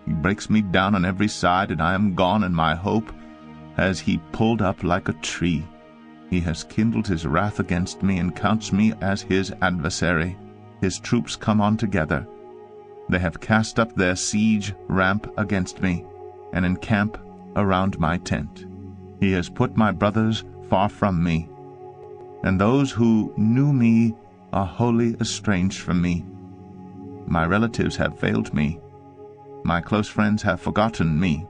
He breaks me down on every side, and I am gone, and my hope has he pulled up like a tree. He has kindled his wrath against me and counts me as his adversary. His troops come on together. They have cast up their siege ramp against me, and encamp around my tent. He has put my brothers far from me, and those who knew me are wholly estranged from me. My relatives have failed me. My close friends have forgotten me.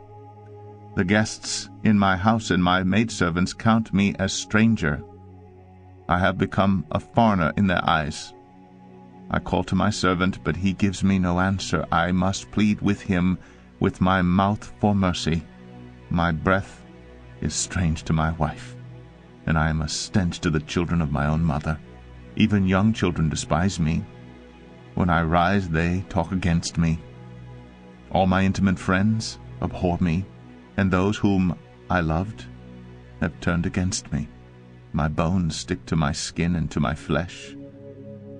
The guests in my house and my maidservants count me as stranger. I have become a foreigner in their eyes. I call to my servant, but he gives me no answer. I must plead with him with my mouth for mercy. My breath is strange to my wife, and I am a stench to the children of my own mother. Even young children despise me. When I rise, they talk against me. All my intimate friends abhor me, and those whom I loved have turned against me. My bones stick to my skin and to my flesh,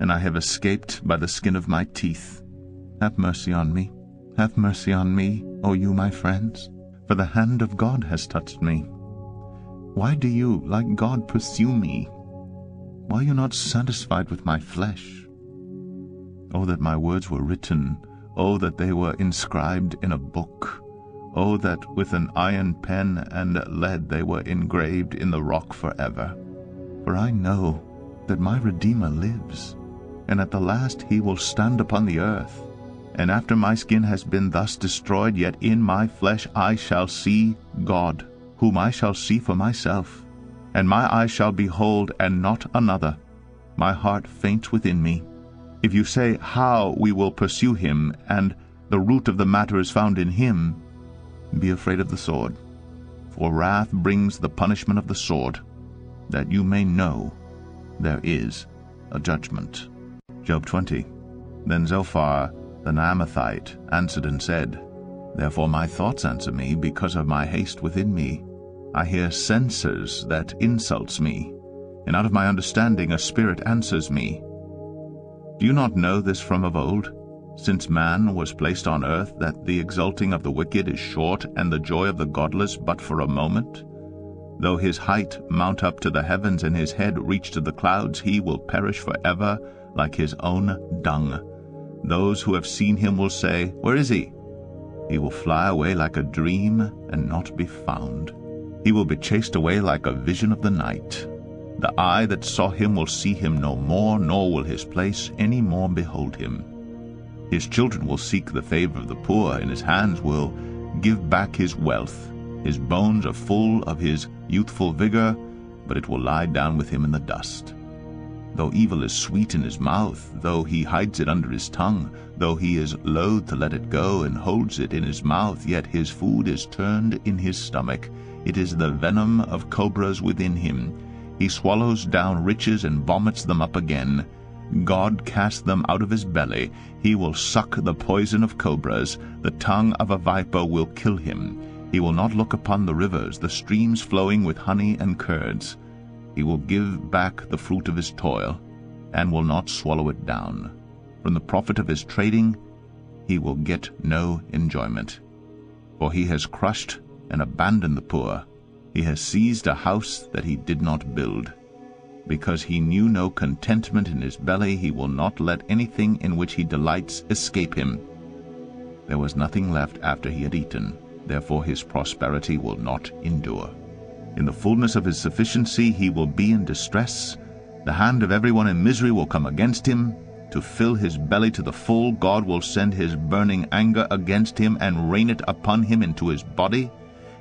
and I have escaped by the skin of my teeth. Have mercy on me. Have mercy on me, O you my friends, for the hand of God has touched me. Why do you, like God, pursue me? Why are you not satisfied with my flesh? Oh, that my words were written. Oh, that they were inscribed in a book. Oh, that with an iron pen and lead they were engraved in the rock forever. For I know that my Redeemer lives, and at the last he will stand upon the earth. And after my skin has been thus destroyed, yet in my flesh I shall see God, whom I shall see for myself. And my eyes shall behold, and not another. My heart faints within me. If you say, how we will pursue him, and the root of the matter is found in him, be afraid of the sword. For wrath brings the punishment of the sword, that you may know there is a judgment. Job 20. Then Zophar the Naamathite answered and said, Therefore my thoughts answer me, because of my haste within me. I hear censers that insults me, and out of my understanding a spirit answers me. Do you not know this from of old, since man was placed on earth, that the exulting of the wicked is short, and the joy of the godless but for a moment? Though his height mount up to the heavens, and his head reach to the clouds, he will perish forever like his own dung. Those who have seen him will say, Where is he? He will fly away like a dream, and not be found. He will be chased away like a vision of the night. The eye that saw him will see him no more, nor will his place any more behold him. His children will seek the favor of the poor, and his hands will give back his wealth. His bones are full of his youthful vigor, but it will lie down with him in the dust. Though evil is sweet in his mouth, though he hides it under his tongue, though he is loath to let it go and holds it in his mouth, yet his food is turned in his stomach. It is the venom of cobras within him. He swallows down riches and vomits them up again. God cast them out of his belly. He will suck the poison of cobras. The tongue of a viper will kill him. He will not look upon the rivers, the streams flowing with honey and curds. He will give back the fruit of his toil, and will not swallow it down. From the profit of his trading he will get no enjoyment. For he has crushed and abandoned the poor. He has seized a house that he did not build. Because he knew no contentment in his belly, he will not let anything in which he delights escape him. There was nothing left after he had eaten, therefore his prosperity will not endure. In the fullness of his sufficiency he will be in distress. The hand of everyone in misery will come against him. To fill his belly to the full, God will send his burning anger against him and rain it upon him into his body.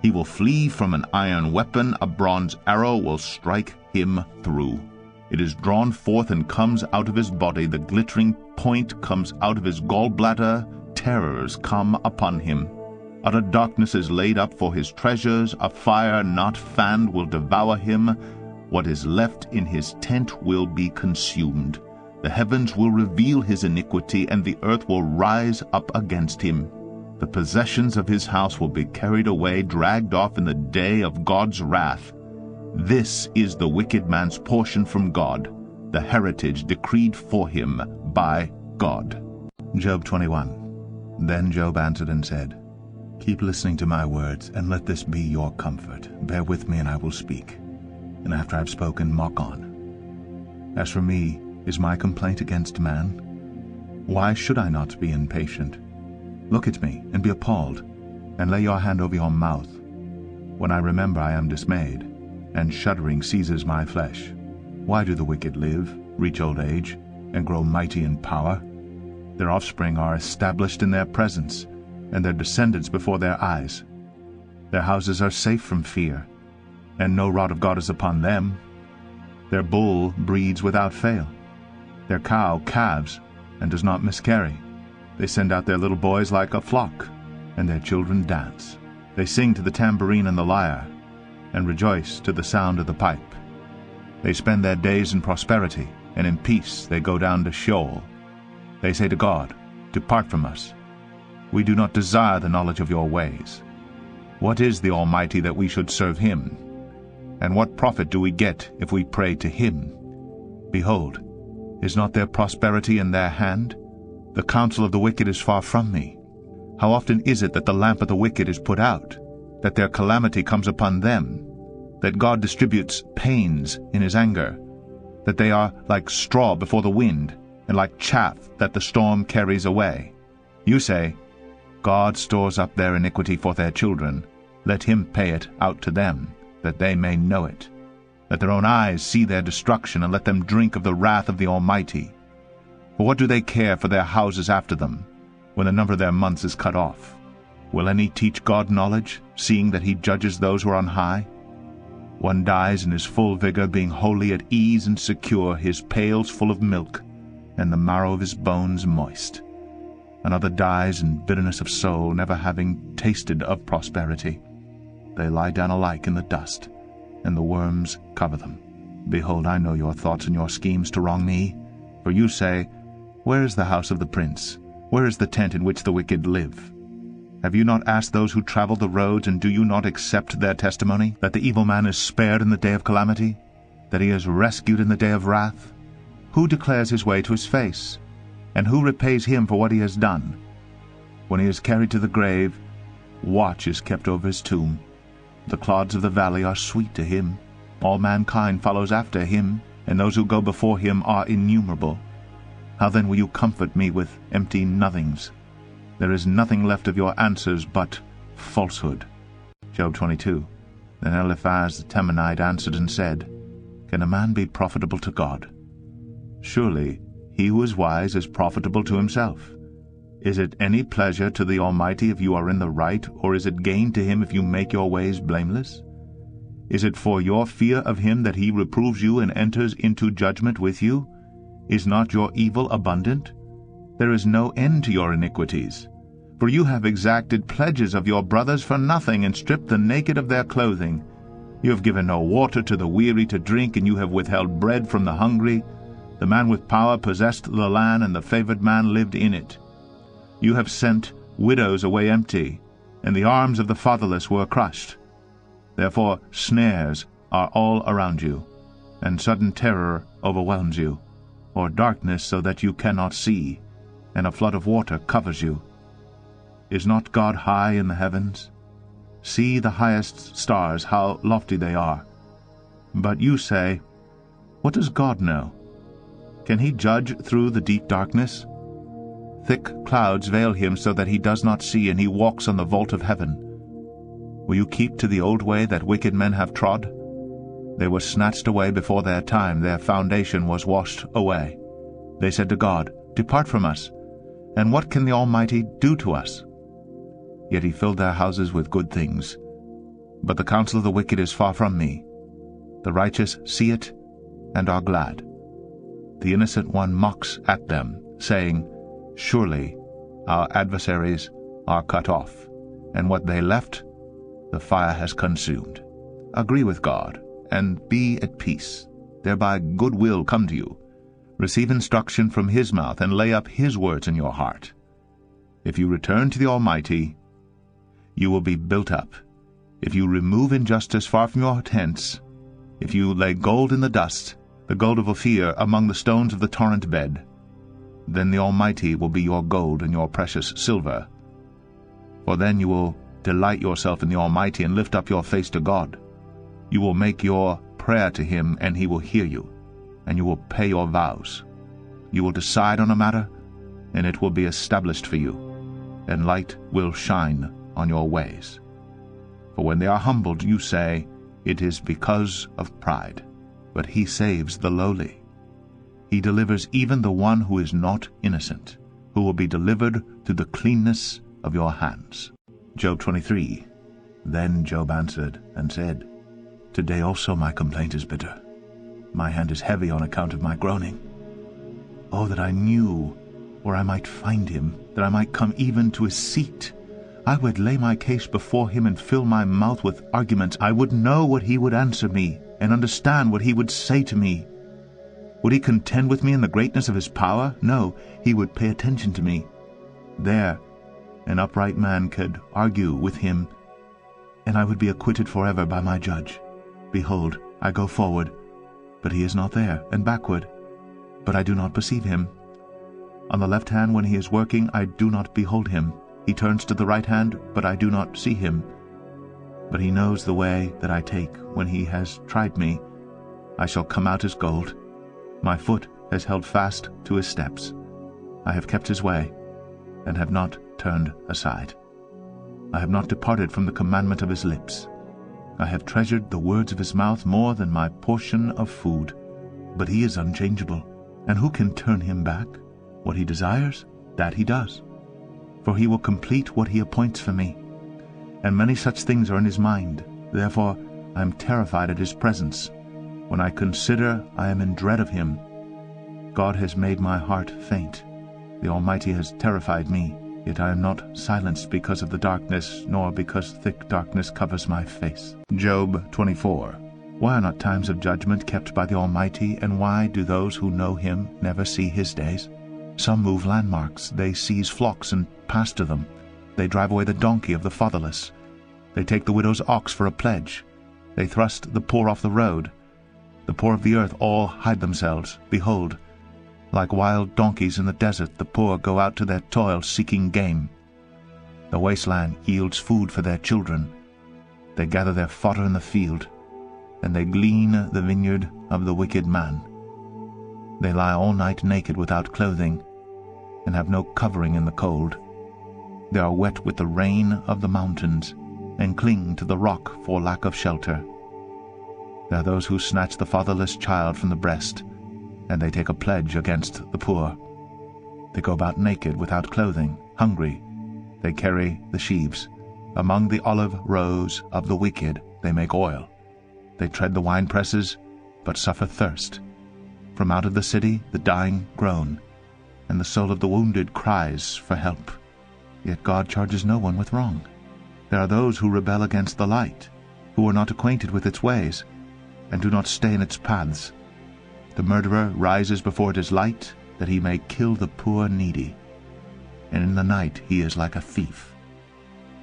He will flee from an iron weapon. A bronze arrow will strike him through. It is drawn forth and comes out of his body. The glittering point comes out of his gallbladder. Terrors come upon him. Utter darkness is laid up for his treasures. A fire not fanned will devour him. What is left in his tent will be consumed. The heavens will reveal his iniquity, and the earth will rise up against him. The possessions of his house will be carried away, dragged off in the day of God's wrath. This is the wicked man's portion from God, the heritage decreed for him by God. Job 21. Then Job answered and said, Keep listening to my words, and let this be your comfort. Bear with me, and I will speak. And after I have spoken, mock on. As for me, is my complaint against man? Why should I not be impatient? Look at me, and be appalled, and lay your hand over your mouth. When I remember, I am dismayed, and shuddering seizes my flesh. Why do the wicked live, reach old age, and grow mighty in power? Their offspring are established in their presence, and their descendants before their eyes. Their houses are safe from fear, and no rod of God is upon them. Their bull breeds without fail. Their cow calves, and does not miscarry. They send out their little boys like a flock, and their children dance. They sing to the tambourine and the lyre, and rejoice to the sound of the pipe. They spend their days in prosperity, and in peace they go down to Sheol. They say to God, Depart from us. We do not desire the knowledge of your ways. What is the Almighty that we should serve him? And what profit do we get if we pray to him? Behold, is not their prosperity in their hand? The counsel of the wicked is far from me. How often is it that the lamp of the wicked is put out, that their calamity comes upon them, that God distributes pains in his anger, that they are like straw before the wind, and like chaff that the storm carries away? You say, God stores up their iniquity for their children. Let him pay it out to them, that they may know it. Let their own eyes see their destruction, and let them drink of the wrath of the Almighty. For what do they care for their houses after them, when the number of their months is cut off? Will any teach God knowledge, seeing that he judges those who are on high? One dies in his full vigor, being wholly at ease and secure, his pails full of milk, and the marrow of his bones moist. Another dies in bitterness of soul, never having tasted of prosperity. They lie down alike in the dust, and the worms cover them. Behold, I know your thoughts and your schemes to wrong me. For you say, Where is the house of the prince? Where is the tent in which the wicked live? Have you not asked those who travel the roads, and do you not accept their testimony, that the evil man is spared in the day of calamity, that he is rescued in the day of wrath? Who declares his way to his face, and who repays him for what he has done? When he is carried to the grave, watch is kept over his tomb. The clods of the valley are sweet to him. All mankind follows after him, and those who go before him are innumerable. How then will you comfort me with empty nothings? There is nothing left of your answers but falsehood. Job 22. Then Eliphaz the Temanite answered and said, Can a man be profitable to God? Surely he who is wise is profitable to himself. Is it any pleasure to the Almighty if you are in the right, or is it gain to him if you make your ways blameless? Is it for your fear of him that he reproves you and enters into judgment with you? Is not your evil abundant? There is no end to your iniquities. For you have exacted pledges of your brothers for nothing, and stripped the naked of their clothing. You have given no water to the weary to drink, and you have withheld bread from the hungry. The man with power possessed the land, and the favored man lived in it. You have sent widows away empty, and the arms of the fatherless were crushed. Therefore snares are all around you, and sudden terror overwhelms you, or darkness so that you cannot see, and a flood of water covers you. Is not God high in the heavens? See the highest stars, how lofty they are. But you say, What does God know? Can he judge through the deep darkness? Thick clouds veil him so that he does not see, and he walks on the vault of heaven. Will you keep to the old way that wicked men have trod? They were snatched away before their time, their foundation was washed away. They said to God, Depart from us, and what can the Almighty do to us? Yet he filled their houses with good things. But the counsel of the wicked is far from me. The righteous see it, and are glad. The innocent one mocks at them, saying, Surely our adversaries are cut off, and what they left the fire has consumed. Agree with God, and be at peace. Thereby good will come to you. Receive instruction from his mouth, and lay up his words in your heart. If you return to the Almighty, you will be built up. If you remove injustice far from your tents, if you lay gold in the dust, the gold of Ophir among the stones of the torrent bed, then the Almighty will be your gold and your precious silver. For then you will delight yourself in the Almighty and lift up your face to God. You will make your prayer to him, and he will hear you, and you will pay your vows. You will decide on a matter, and it will be established for you, and light will shine on your ways. For when they are humbled, you say, It is because of pride. But he saves the lowly. He delivers even the one who is not innocent, who will be delivered through the cleanness of your hands. Job 23. Then Job answered and said, Today also my complaint is bitter. My hand is heavy on account of my groaning. Oh, that I knew where I might find him, that I might come even to his seat. I would lay my case before him and fill my mouth with arguments. I would know what he would answer me, and understand what he would say to me. Would he contend with me in the greatness of his power? No, he would pay attention to me. There an upright man could argue with him, and I would be acquitted forever by my judge. Behold, I go forward, but he is not there, and backward, but I do not perceive him. On the left hand when he is working, I do not behold him. He turns to the right hand, but I do not see him. But he knows the way that I take. When he has tried me, I shall come out as gold. My foot has held fast to his steps. I have kept his way, and have not turned aside. I have not departed from the commandment of his lips. I have treasured the words of his mouth more than my portion of food. But he is unchangeable, and who can turn him back? What he desires, that he does. For he will complete what he appoints for me. And many such things are in his mind. Therefore I am terrified at his presence. When I consider, I am in dread of him. God has made my heart faint. The Almighty has terrified me. Yet I am not silenced because of the darkness, nor because thick darkness covers my face. Job 24. Why are not times of judgment kept by the Almighty, and why do those who know him never see his days? Some move landmarks, they seize flocks and pasture them. They drive away the donkey of the fatherless. They take the widow's ox for a pledge. They thrust the poor off the road. The poor of the earth all hide themselves. Behold, like wild donkeys in the desert, the poor go out to their toil seeking game. The wasteland yields food for their children. They gather their fodder in the field, and they glean the vineyard of the wicked man. They lie all night naked without clothing, and have no covering in the cold. They are wet with the rain of the mountains, and cling to the rock for lack of shelter. There are those who snatch the fatherless child from the breast, and they take a pledge against the poor. They go about naked without clothing, hungry. They carry the sheaves. Among the olive rows of the wicked they make oil. They tread the winepresses, but suffer thirst. From out of the city the dying groan, and the soul of the wounded cries for help. Yet God charges no one with wrong. There are those who rebel against the light, who are not acquainted with its ways, and do not stay in its paths. The murderer rises before it is light, that he may kill the poor needy, and in the night he is like a thief.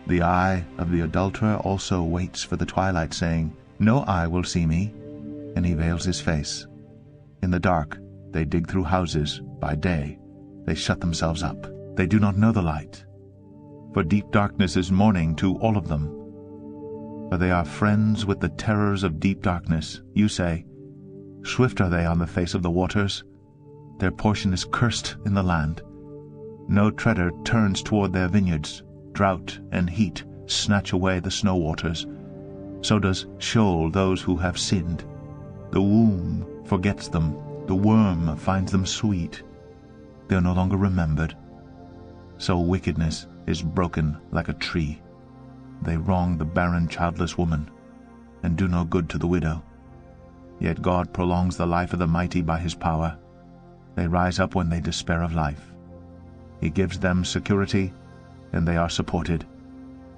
The eye of the adulterer also waits for the twilight, saying, No eye will see me, and he veils his face. In the dark they dig through houses, by day they shut themselves up. They do not know the light, for deep darkness is morning to all of them. For they are friends with the terrors of deep darkness. You say, Swift are they on the face of the waters. Their portion is cursed in the land. No treader turns toward their vineyards. Drought and heat snatch away the snow waters. So does Sheol those who have sinned. The womb forgets them. The worm finds them sweet. They are no longer remembered. So wickedness is broken like a tree. They wrong the barren childless woman, and do no good to the widow. Yet God prolongs the life of the mighty by his power. They rise up when they despair of life. He gives them security, and they are supported,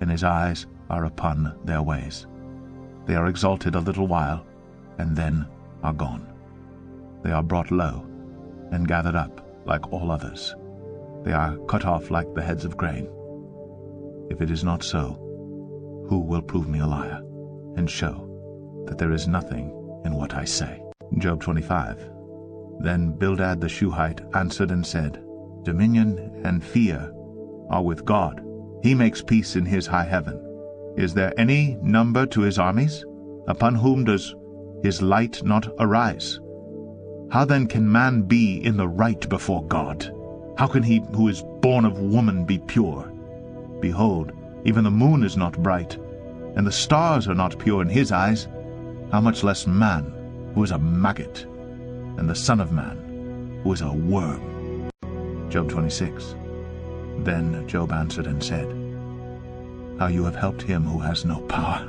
and his eyes are upon their ways. They are exalted a little while, and then are gone. They are brought low, and gathered up like all others. They are cut off like the heads of grain. If it is not so, who will prove me a liar, and show that there is nothing in what I say? Job 25. Then Bildad the Shuhite answered and said, Dominion and fear are with God. He makes peace in his high heaven. Is there any number to his armies? Upon whom does his light not arise? How then can man be in the right before God? How can he who is born of woman be pure? Behold, even the moon is not bright, and the stars are not pure in his eyes. How much less man, who is a maggot, and the Son of Man, who is a worm? Job 26. Then Job answered and said, How you have helped him who has no power.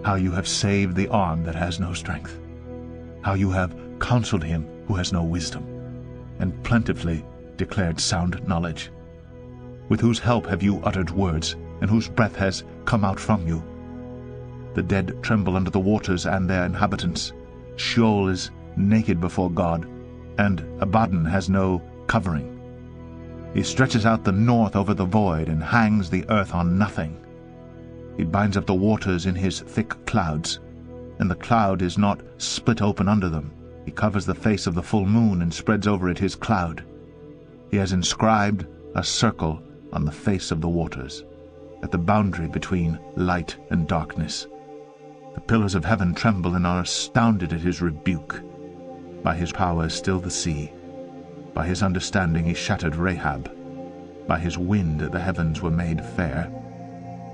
How you have saved the arm that has no strength. How you have counseled him who has no wisdom, and plentifully declared sound knowledge. With whose help have you uttered words, and whose breath has come out from you? The dead tremble under the waters and their inhabitants. Sheol is naked before God, and Abaddon has no covering. He stretches out the north over the void, and hangs the earth on nothing. He binds up the waters in his thick clouds, and the cloud is not split open under them. He covers the face of the full moon, and spreads over it his cloud. He has inscribed a circle on the face of the waters, at the boundary between light and darkness. The pillars of heaven tremble and are astounded at his rebuke. By his power still the sea. By his understanding he shattered Rahab. By his wind the heavens were made fair.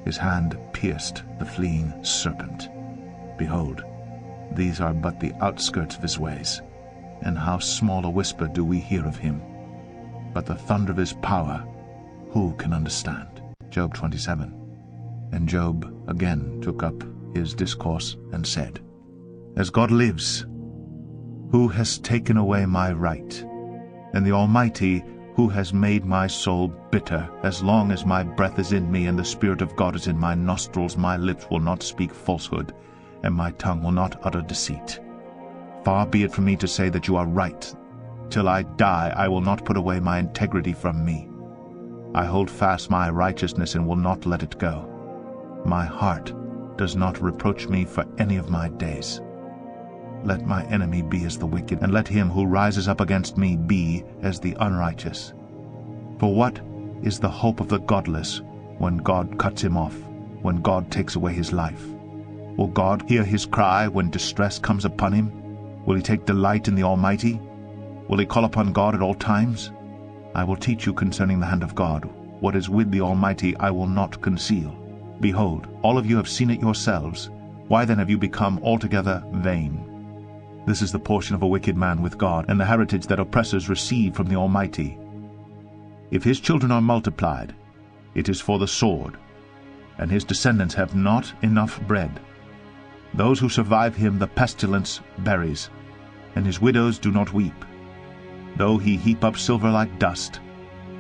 His hand pierced the fleeing serpent. Behold, these are but the outskirts of his ways, and how small a whisper do we hear of him. But the thunder of his power, who can understand? Job 27. And Job again took up his discourse and said, As God lives, who has taken away my right, and the Almighty, who has made my soul bitter? As long as my breath is in me and the Spirit of God is in my nostrils, my lips will not speak falsehood, and my tongue will not utter deceit. Far be it from me to say that you are right. Till I die I will not put away my integrity from me. I hold fast my righteousness and will not let it go. My heart does not reproach me for any of my days. Let my enemy be as the wicked, and let him who rises up against me be as the unrighteous. For what is the hope of the godless when God cuts him off, when God takes away his life? Will God hear his cry when distress comes upon him? Will he take delight in the Almighty? Will he call upon God at all times? I will teach you concerning the hand of God. What is with the Almighty I will not conceal. Behold, all of you have seen it yourselves. Why then have you become altogether vain? This is the portion of a wicked man with God, and the heritage that oppressors receive from the Almighty. If his children are multiplied, it is for the sword, and his descendants have not enough bread. Those who survive him the pestilence buries, and his widows do not weep. Though he heap up silver like dust,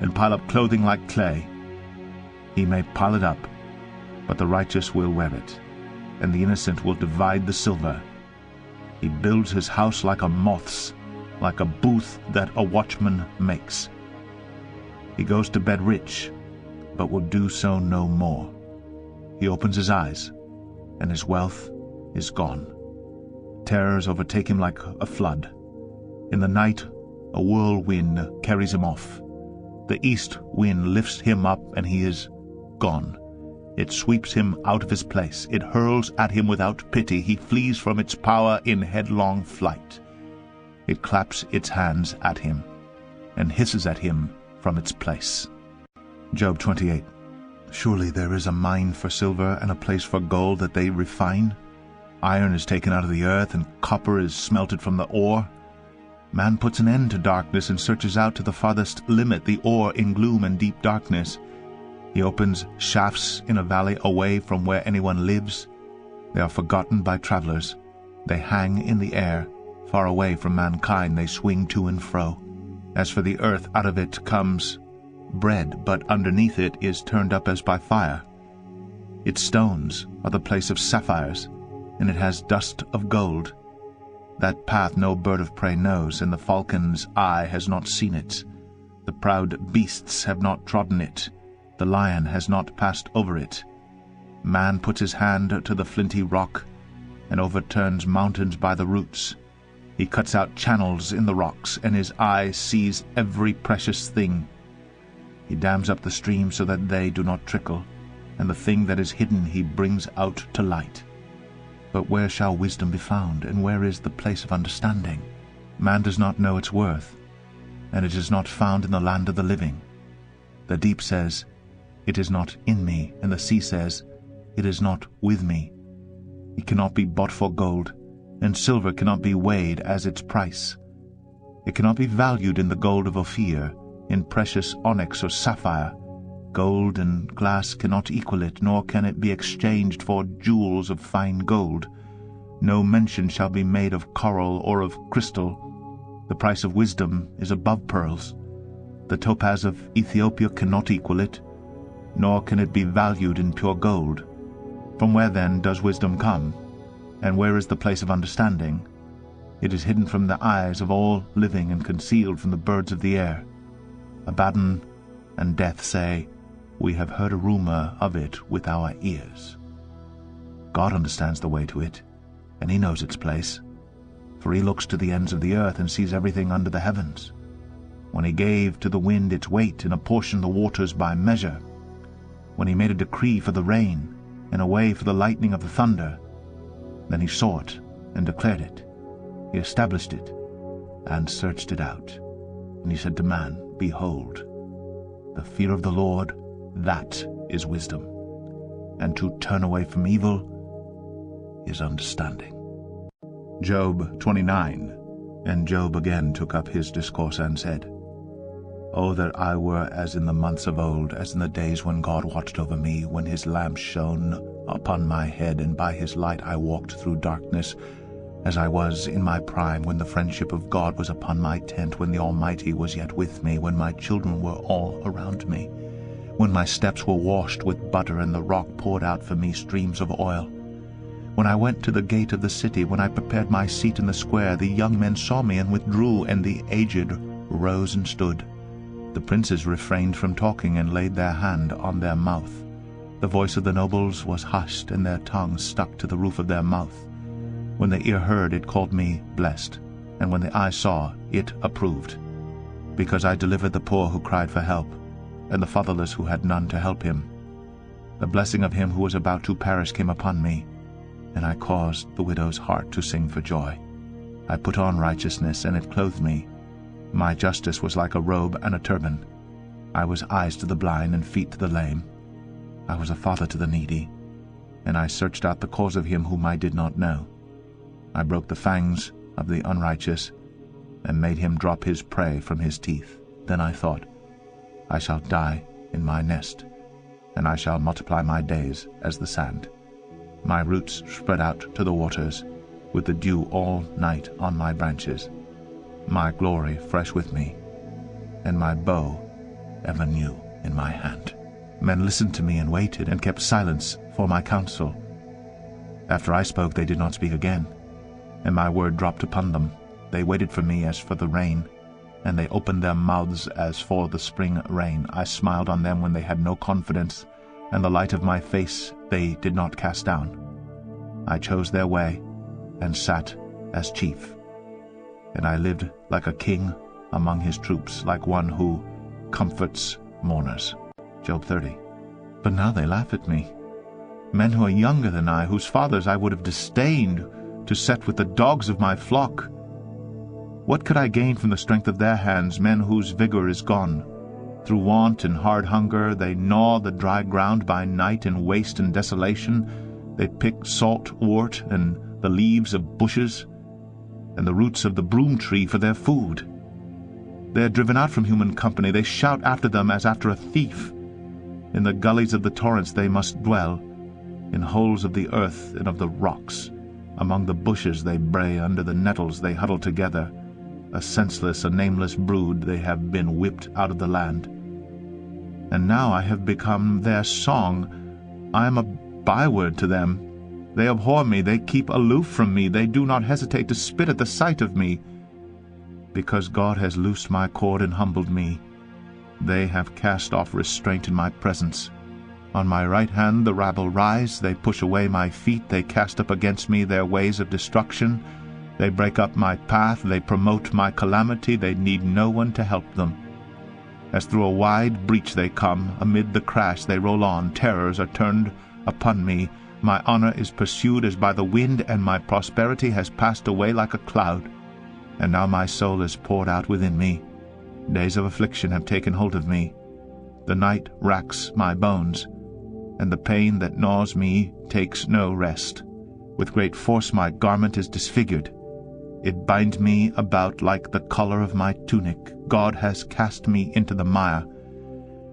and pile up clothing like clay, he may pile it up, but the righteous will wear it, and the innocent will divide the silver. He builds his house like a moth's, like a booth that a watchman makes. He goes to bed rich, but will do so no more. He opens his eyes, and his wealth is gone. Terrors overtake him like a flood. In the night a whirlwind carries him off. The east wind lifts him up, and he is gone. It sweeps him out of his place. It hurls at him without pity. He flees from its power in headlong flight. It claps its hands at him, and hisses at him from its place. Job 28. Surely there is a mine for silver, and a place for gold that they refine. Iron is taken out of the earth, and copper is smelted from the ore. Man puts an end to darkness, and searches out to the farthest limit the ore in gloom and deep darkness. He opens shafts in a valley away from where anyone lives. They are forgotten by travelers. They hang in the air, far away from mankind they swing to and fro. As for the earth, out of it comes bread, but underneath it is turned up as by fire. Its stones are the place of sapphires, and it has dust of gold. That path no bird of prey knows, and the falcon's eye has not seen it. The proud beasts have not trodden it, the lion has not passed over it. Man puts his hand to the flinty rock, and overturns mountains by the roots. He cuts out channels in the rocks, and his eye sees every precious thing. He dams up the streams so that they do not trickle, and the thing that is hidden he brings out to light. But where shall wisdom be found, and where is the place of understanding? Man does not know its worth, and it is not found in the land of the living. The deep says, "It is not in me," and the sea says, "It is not with me." It cannot be bought for gold, and silver cannot be weighed as its price. It cannot be valued in the gold of Ophir, in precious onyx or sapphire. Gold and glass cannot equal it, nor can it be exchanged for jewels of fine gold. No mention shall be made of coral or of crystal. The price of wisdom is above pearls. The topaz of Ethiopia cannot equal it, nor can it be valued in pure gold. From where then does wisdom come? And where is the place of understanding? It is hidden from the eyes of all living and concealed from the birds of the air. Abaddon and death say, "We have heard a rumor of it with our ears." God understands the way to it, and he knows its place, for he looks to the ends of the earth and sees everything under the heavens. When he gave to the wind its weight and apportioned the waters by measure, when he made a decree for the rain and a way for the lightning of the thunder, then he saw it and declared it. He established it and searched it out. And he said to man, "Behold, the fear of the Lord, that is wisdom, and to turn away from evil is understanding." Job 29. And Job again took up his discourse and said, "O that I were as in the months of old, as in the days when God watched over me, when his lamp shone upon my head, and by his light I walked through darkness, as I was in my prime, when the friendship of God was upon my tent, when the Almighty was yet with me, when my children were all around me, when my steps were washed with butter, and the rock poured out for me streams of oil. When I went to the gate of the city, when I prepared my seat in the square, the young men saw me and withdrew, and the aged rose and stood. The princes refrained from talking and laid their hand on their mouth. The voice of the nobles was hushed, and their tongues stuck to the roof of their mouth. When the ear heard, it called me blessed, and when the eye saw, it approved. Because I delivered the poor who cried for help, and the fatherless who had none to help him. The blessing of him who was about to perish came upon me, and I caused the widow's heart to sing for joy. I put on righteousness, and it clothed me. My justice was like a robe and a turban. I was eyes to the blind and feet to the lame. I was a father to the needy, and I searched out the cause of him whom I did not know. I broke the fangs of the unrighteous, and made him drop his prey from his teeth. Then I thought, I shall die in my nest, and I shall multiply my days as the sand. My roots spread out to the waters, with the dew all night on my branches. My glory fresh with me, and my bow ever new in my hand. Men listened to me and waited, and kept silence for my counsel. After I spoke, they did not speak again, and my word dropped upon them. They waited for me as for the rain, and they opened their mouths as for the spring rain. I smiled on them when they had no confidence, and the light of my face they did not cast down. I chose their way, and sat as chief. And I lived like a king among his troops, like one who comforts mourners. Job 30. But now they laugh at me. Men who are younger than I, whose fathers I would have disdained to set with the dogs of my flock. What could I gain from the strength of their hands, men whose vigor is gone? Through want and hard hunger they gnaw the dry ground by night in waste and desolation. They pick salt wort and the leaves of bushes, and the roots of the broom tree for their food. They are driven out from human company. They shout after them as after a thief. In the gullies of the torrents they must dwell, in holes of the earth and of the rocks. Among the bushes they bray, under the nettles they huddle together. A senseless, a nameless brood, they have been whipped out of the land. And now I have become their song. I am a byword to them. They abhor me, they keep aloof from me, they do not hesitate to spit at the sight of me. Because God has loosed my cord and humbled me, they have cast off restraint in my presence. On my right hand the rabble rise, they push away my feet, they cast up against me their ways of destruction. They break up my path, they promote my calamity, they need no one to help them. As through a wide breach they come, amid the crash they roll on, terrors are turned upon me. My honor is pursued as by the wind, and my prosperity has passed away like a cloud. And now my soul is poured out within me. Days of affliction have taken hold of me. The night racks my bones, and the pain that gnaws me takes no rest. With great force my garment is disfigured. It binds me about like the collar of my tunic. God has cast me into the mire,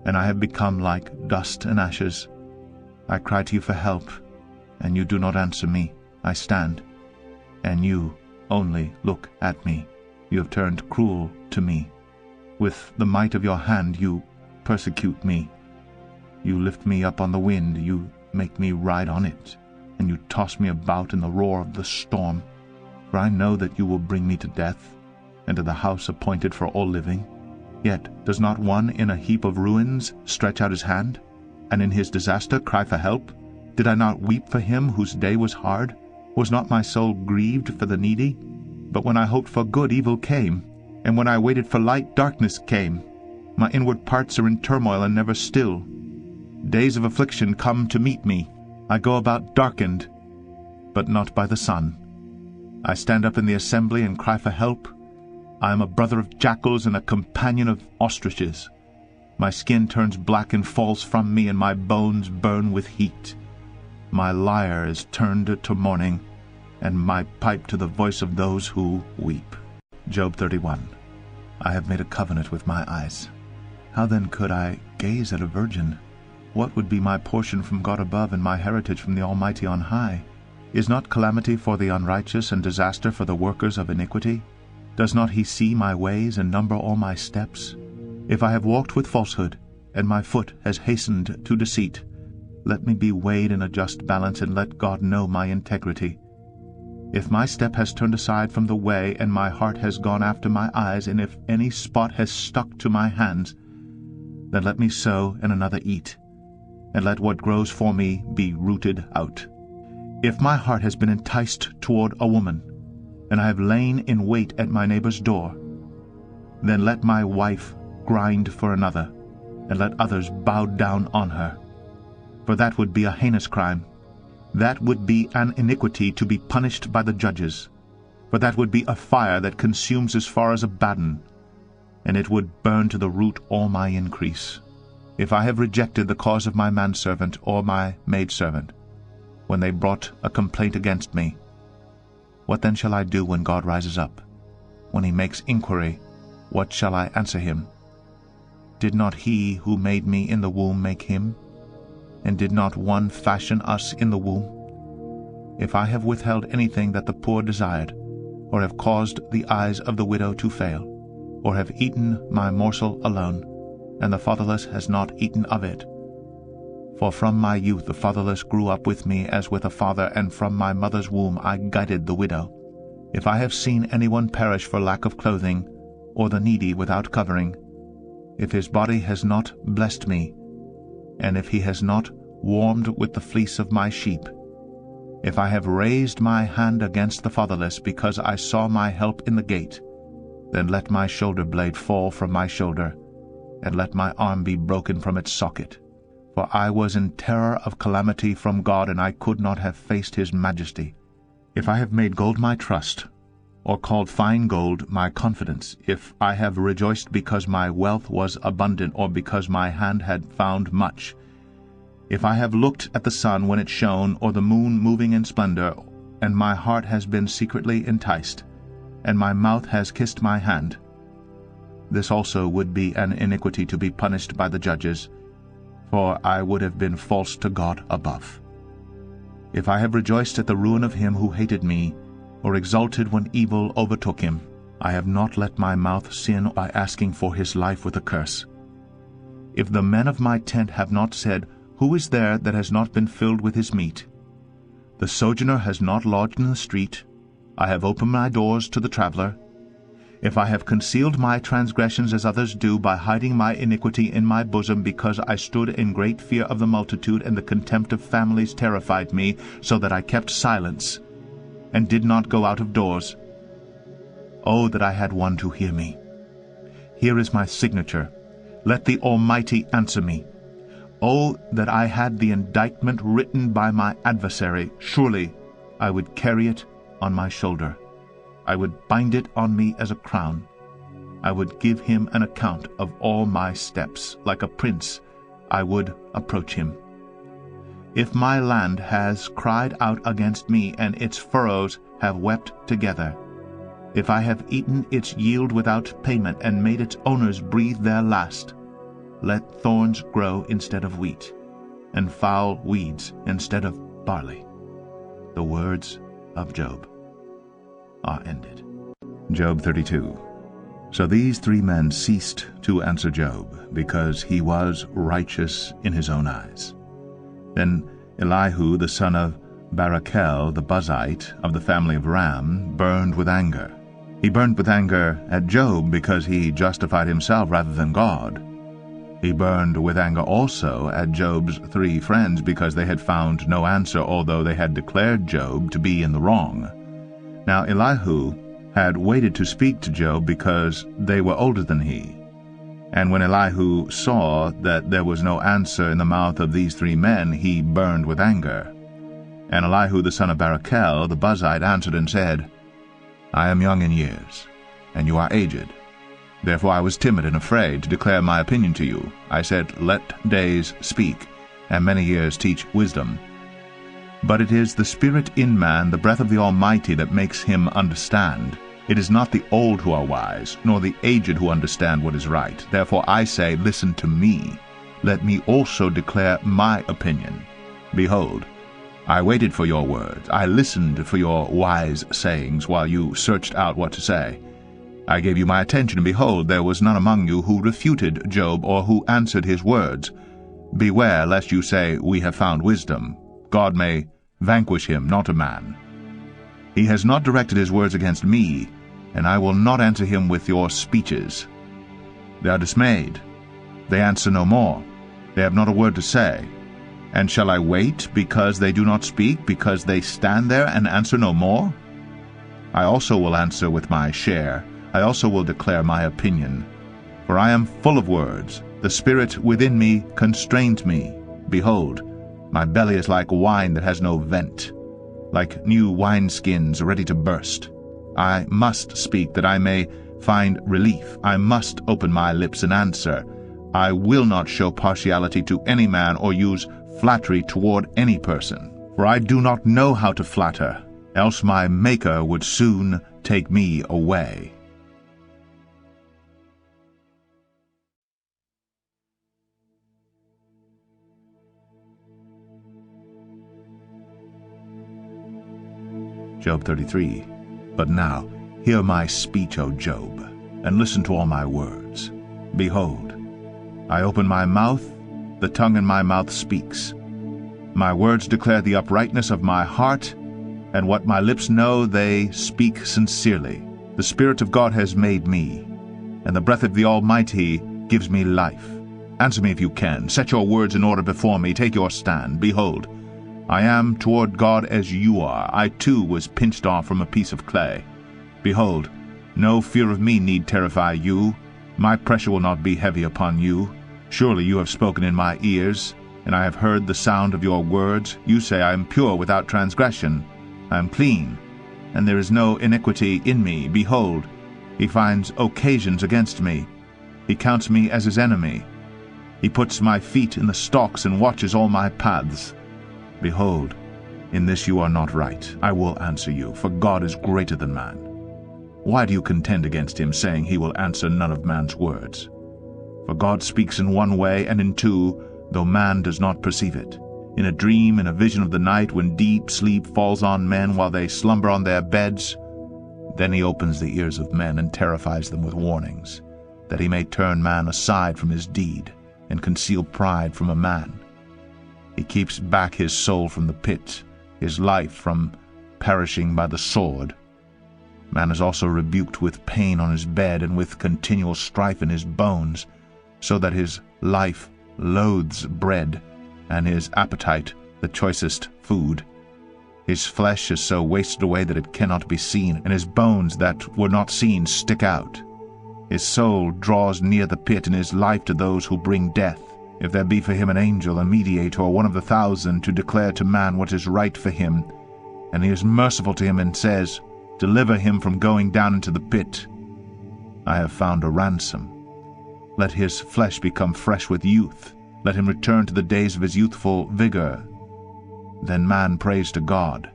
and I have become like dust and ashes. I cry to you for help, and you do not answer me. I stand, and you only look at me. You have turned cruel to me. With the might of your hand you persecute me. You lift me up on the wind, you make me ride on it, and you toss me about in the roar of the storm. For I know that you will bring me to death, and to the house appointed for all living. Yet does not one in a heap of ruins stretch out his hand, and in his disaster cry for help? Did I not weep for him whose day was hard? Was not my soul grieved for the needy? But when I hoped for good, evil came, and when I waited for light, darkness came. My inward parts are in turmoil and never still. Days of affliction come to meet me. I go about darkened, but not by the sun. I stand up in the assembly and cry for help. I am a brother of jackals and a companion of ostriches. My skin turns black and falls from me, and my bones burn with heat. My lyre is turned to mourning, and my pipe to the voice of those who weep. Job 31. I have made a covenant with my eyes. How then could I gaze at a virgin? What would be my portion from God above, and my heritage from the Almighty on high? Is not calamity for the unrighteous, and disaster for the workers of iniquity? Does not he see my ways, and number all my steps? If I have walked with falsehood, and my foot has hastened to deceit, let me be weighed in a just balance, and let God know my integrity. If my step has turned aside from the way, and my heart has gone after my eyes, and if any spot has stuck to my hands, then let me sow and another eat, and let what grows for me be rooted out. If my heart has been enticed toward a woman, and I have lain in wait at my neighbor's door, then let my wife grind for another, and let others bow down on her. For that would be a heinous crime. That would be an iniquity to be punished by the judges. For that would be a fire that consumes as far as Abaddon, and it would burn to the root all my increase. If I have rejected the cause of my manservant or my maidservant, when they brought a complaint against me, what then shall I do when God rises up? When he makes inquiry, what shall I answer him? Did not he who made me in the womb make him? And did not one fashion us in the womb? If I have withheld anything that the poor desired, or have caused the eyes of the widow to fail, or have eaten my morsel alone, and the fatherless has not eaten of it, for from my youth the fatherless grew up with me as with a father, and from my mother's womb I guided the widow. If I have seen anyone perish for lack of clothing, or the needy without covering, if his body has not blessed me, and if he has not warmed with the fleece of my sheep, if I have raised my hand against the fatherless because I saw my help in the gate, then let my shoulder blade fall from my shoulder, and let my arm be broken from its socket. For I was in terror of calamity from God, and I could not have faced his majesty. If I have made gold my trust, or called fine gold my confidence, if I have rejoiced because my wealth was abundant, or because my hand had found much, if I have looked at the sun when it shone, or the moon moving in splendor, and my heart has been secretly enticed, and my mouth has kissed my hand, this also would be an iniquity to be punished by the judges, for I would have been false to God above. If I have rejoiced at the ruin of him who hated me, or exulted when evil overtook him, I have not let my mouth sin by asking for his life with a curse. If the men of my tent have not said, Who is there that has not been filled with his meat? The sojourner has not lodged in the street. I have opened my doors to the traveler. If I have concealed my transgressions as others do, by hiding my iniquity in my bosom, because I stood in great fear of the multitude, and the contempt of families terrified me, so that I kept silence, and did not go out of doors. Oh, that I had one to hear me! Here is my signature. Let the Almighty answer me. Oh, that I had the indictment written by my adversary! Surely I would carry it on my shoulder. I would bind it on me as a crown. I would give him an account of all my steps. Like a prince, I would approach him. If my land has cried out against me, and its furrows have wept together, if I have eaten its yield without payment, and made its owners breathe their last, let thorns grow instead of wheat, and foul weeds instead of barley. The words of Job are ended. Job 32. So these 3 men ceased to answer Job, because he was righteous in his own eyes. Then Elihu the son of Barachel the Buzite of the family of Ram burned with anger. He burned with anger at Job because he justified himself rather than God. He burned with anger also at Job's 3 friends because they had found no answer, although they had declared Job to be in the wrong. Now Elihu had waited to speak to Job because they were older than he. And when Elihu saw that there was no answer in the mouth of these 3 men, he burned with anger. And Elihu the son of Barachel the Buzite answered and said, I am young in years, and you are aged. Therefore I was timid and afraid to declare my opinion to you. I said, Let days speak, and many years teach wisdom. But it is the spirit in man, the breath of the Almighty, that makes him understand. It is not the old who are wise, nor the aged who understand what is right. Therefore I say, Listen to me. Let me also declare my opinion. Behold, I waited for your words. I listened for your wise sayings while you searched out what to say. I gave you my attention, and behold, there was none among you who refuted Job or who answered his words. Beware lest you say, We have found wisdom. God may vanquish him, not a man. He has not directed his words against me, and I will not answer him with your speeches. They are dismayed. They answer no more. They have not a word to say. And shall I wait because they do not speak, because they stand there and answer no more? I also will answer with my share. I also will declare my opinion. For I am full of words. The spirit within me constrains me. Behold, my belly is like wine that has no vent, like new wineskins ready to burst. I must speak that I may find relief. I must open my lips and answer. I will not show partiality to any man or use flattery toward any person. For I do not know how to flatter, else my Maker would soon take me away. Job 33. But now hear my speech, O Job, and listen to all my words. Behold, I open my mouth, the tongue in my mouth speaks. My words declare the uprightness of my heart, and what my lips know they speak sincerely. The Spirit of God has made me, and the breath of the Almighty gives me life. Answer me if you can. Set your words in order before me. Take your stand. Behold, I am toward God as you are. I too was pinched off from a piece of clay. Behold, no fear of me need terrify you. My pressure will not be heavy upon you. Surely you have spoken in my ears, and I have heard the sound of your words. You say, I am pure without transgression. I am clean, and there is no iniquity in me. Behold, he finds occasions against me. He counts me as his enemy. He puts my feet in the stocks and watches all my paths. Behold, in this you are not right. I will answer you, for God is greater than man. Why do you contend against him, saying he will answer none of man's words? For God speaks in one way and in two, though man does not perceive it. in a dream, in a vision of the night, when deep sleep falls on men while they slumber on their beds. Then he opens the ears of men and terrifies them with warnings, that he may turn man aside from his deed and conceal pride from a man. He keeps back his soul from the pit, his life from perishing by the sword. Man is also rebuked with pain on his bed and with continual strife in his bones, so that his life loathes bread, and his appetite the choicest food. His flesh is so wasted away that it cannot be seen, and his bones that were not seen stick out. His soul draws near the pit, and his life to those who bring death. If there be for him an angel, a mediator, or one of the 1,000, to declare to man what is right for him, and he is merciful to him and says, Deliver him from going down into the pit. I have found a ransom. Let his flesh become fresh with youth. Let him return to the days of his youthful vigor. Then man prays to God,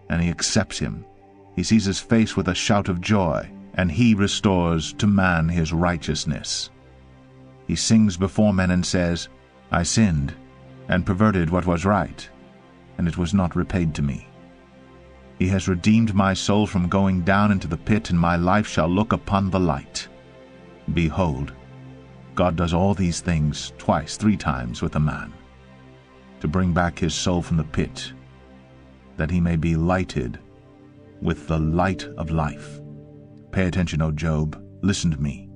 and he accepts him. He sees his face with a shout of joy, and he restores to man his righteousness. He sings before men and says, I sinned, and perverted what was right, and it was not repaid to me. He has redeemed my soul from going down into the pit, and my life shall look upon the light. Behold, God does all these things twice, 3 times with a man, to bring back his soul from the pit, that he may be lighted with the light of life. Pay attention, O Job. Listen to me.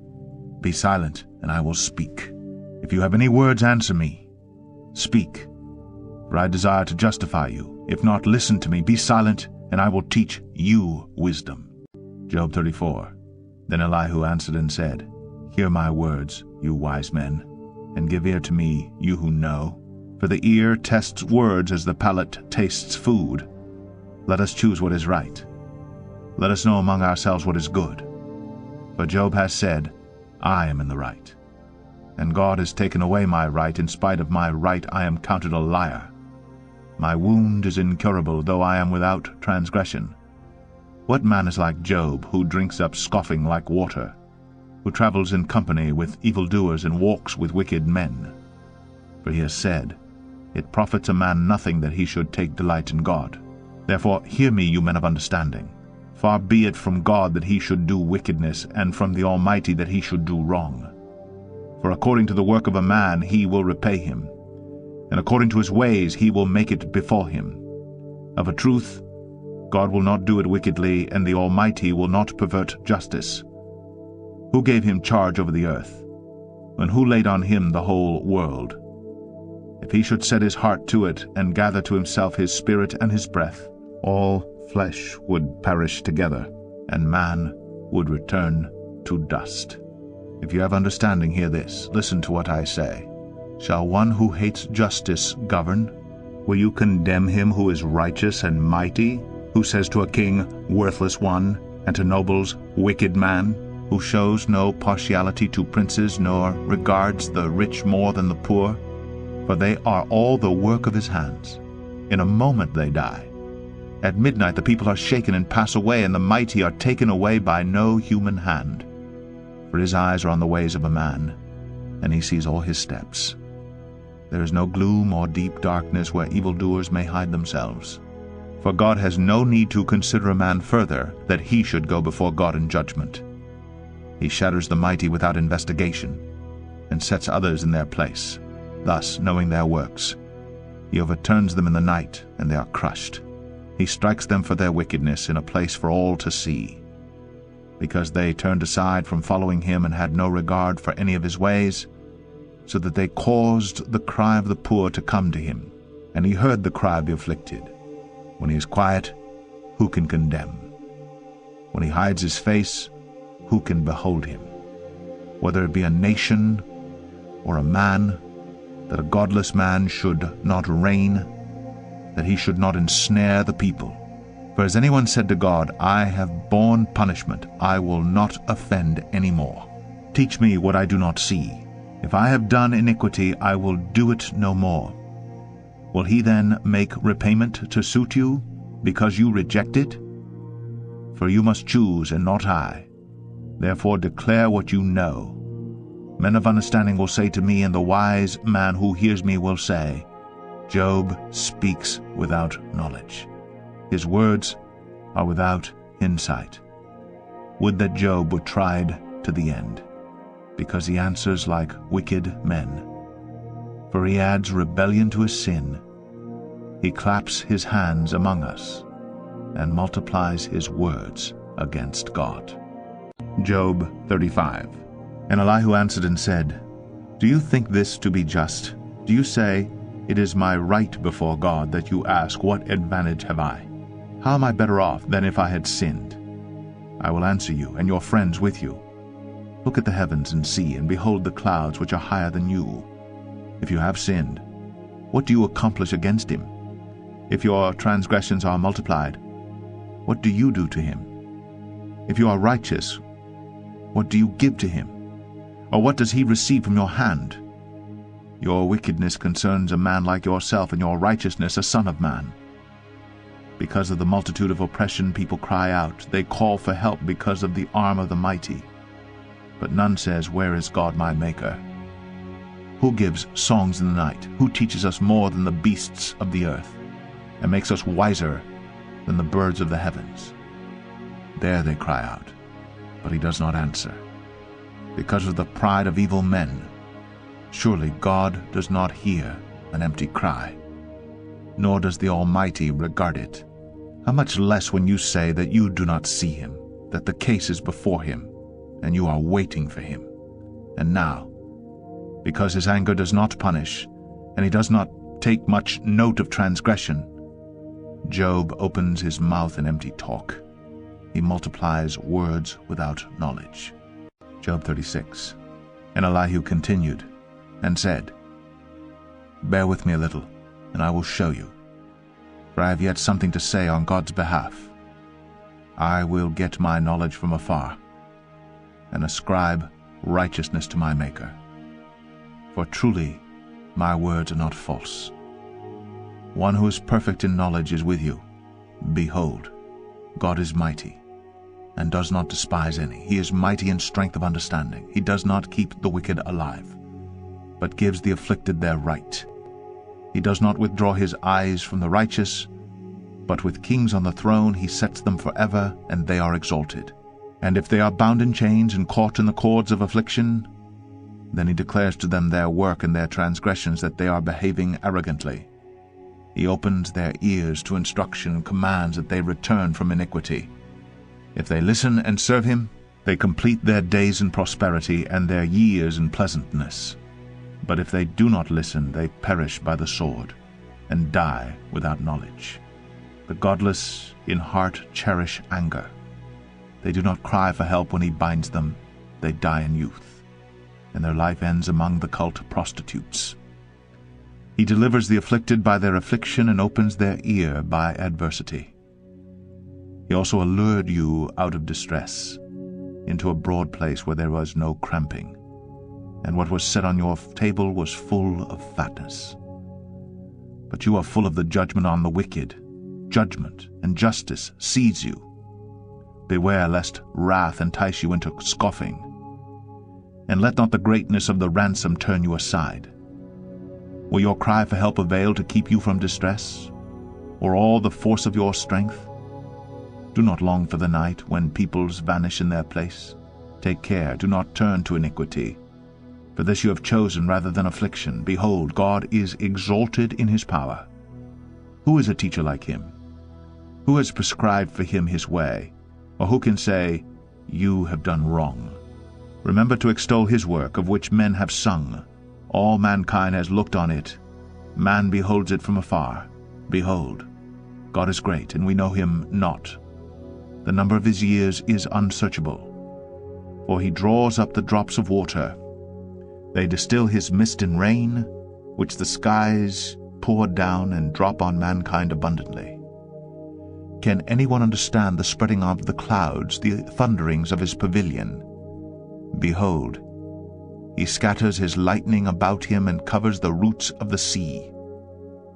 Be silent, and I will speak. If you have any words, answer me. Speak, for I desire to justify you. If not, listen to me. Be silent, and I will teach you wisdom. Job 34. Then Elihu answered and said, Hear my words, you wise men, and give ear to me, you who know. For the ear tests words as the palate tastes food. Let us choose what is right. Let us know among ourselves what is good. For Job has said, I am in the right. And God has taken away my right. In spite of my right I am counted a liar. My wound is incurable, though I am without transgression. What man is like Job, who drinks up scoffing like water, who travels in company with evildoers and walks with wicked men? For he has said, It profits a man nothing that he should take delight in God. Therefore hear me, you men of understanding. Far be it from God that he should do wickedness, and from the Almighty that he should do wrong. For according to the work of a man he will repay him, and according to his ways he will make it befall him. Of a truth, God will not do it wickedly, and the Almighty will not pervert justice. Who gave him charge over the earth, and who laid on him the whole world? If he should set his heart to it, and gather to himself his spirit and his breath, all flesh would perish together, and man would return to dust. If you have understanding, hear this. Listen to what I say. Shall one who hates justice govern? Will you condemn him who is righteous and mighty, who says to a king, worthless one, and to nobles, wicked man, who shows no partiality to princes, nor regards the rich more than the poor? For they are all the work of his hands. In a moment they die. At midnight the people are shaken and pass away, and the mighty are taken away by no human hand. For his eyes are on the ways of a man, and he sees all his steps. There is no gloom or deep darkness where evildoers may hide themselves. For God has no need to consider a man further, that he should go before God in judgment. He shatters the mighty without investigation, and sets others in their place. Thus, knowing their works, he overturns them in the night, and they are crushed. He strikes them for their wickedness in a place for all to see. Because they turned aside from following him and had no regard for any of his ways, so that they caused the cry of the poor to come to him, and he heard the cry of the afflicted. When he is quiet, who can condemn? When he hides his face, who can behold him? Whether it be a nation or a man, that a godless man should not reign, that he should not ensnare the people. For has anyone said to God, I have borne punishment, I will not offend any more. Teach me what I do not see. If I have done iniquity, I will do it no more. Will he then make repayment to suit you, because you reject it? For you must choose, and not I. Therefore declare what you know. Men of understanding will say to me, and the wise man who hears me will say, Job speaks without knowledge. His words are without insight. Would that Job were tried to the end, because he answers like wicked men. For he adds rebellion to his sin. He claps his hands among us, and multiplies his words against God. Job 35. And Elihu answered and said, Do you think this to be just? Do you say, It is my right before God that you ask, What advantage have I? How am I better off than if I had sinned? I will answer you, and your friends with you. Look at the heavens and see, and behold the clouds which are higher than you. If you have sinned, what do you accomplish against him? If your transgressions are multiplied, what do you do to him? If you are righteous, what do you give to him? Or what does he receive from your hand? Your wickedness concerns a man like yourself, and your righteousness a son of man. Because of the multitude of oppression people cry out. They call for help because of the arm of the mighty. But none says, Where is God my Maker? Who gives songs in the night? Who teaches us more than the beasts of the earth, and makes us wiser than the birds of the heavens? There they cry out, but he does not answer. Because of the pride of evil men, surely God does not hear an empty cry, nor does the Almighty regard it. How much less when you say that you do not see him, that the case is before him, and you are waiting for him. And now, because his anger does not punish, and he does not take much note of transgression, Job opens his mouth in empty talk. He multiplies words without knowledge. Job 36. And Elihu continued, and said, Bear with me a little, and I will show you. For I have yet something to say on God's behalf. I will get my knowledge from afar, and ascribe righteousness to my Maker. For truly my words are not false. One who is perfect in knowledge is with you. Behold, God is mighty, and does not despise any. He is mighty in strength of understanding. He does not keep the wicked alive, but gives the afflicted their right. He does not withdraw his eyes from the righteous, but with kings on the throne he sets them forever, and they are exalted. And if they are bound in chains and caught in the cords of affliction, then he declares to them their work and their transgressions, that they are behaving arrogantly. He opens their ears to instruction, and commands that they return from iniquity. If they listen and serve him, they complete their days in prosperity, and their years in pleasantness. But if they do not listen, they perish by the sword, and die without knowledge. The godless in heart cherish anger. They do not cry for help when he binds them. They die in youth, and their life ends among the cult prostitutes. He delivers the afflicted by their affliction, and opens their ear by adversity. He also allured you out of distress, into a broad place where there was no cramping, and what was set on your table was full of fatness. But you are full of the judgment on the wicked. Judgment and justice seize you. Beware lest wrath entice you into scoffing, and let not the greatness of the ransom turn you aside. Will your cry for help avail to keep you from distress, or all the force of your strength? Do not long for the night, when peoples vanish in their place. Take care, do not turn to iniquity. For this you have chosen rather than affliction. Behold, God is exalted in his power. Who is a teacher like him? Who has prescribed for him his way? Or who can say, You have done wrong? Remember to extol his work, of which men have sung. All mankind has looked on it. Man beholds it from afar. Behold, God is great, and we know him not. The number of his years is unsearchable. For he draws up the drops of water. They distill his mist in rain, which the skies pour down and drop on mankind abundantly. Can anyone understand the spreading of the clouds, the thunderings of his pavilion? Behold, he scatters his lightning about him, and covers the roots of the sea.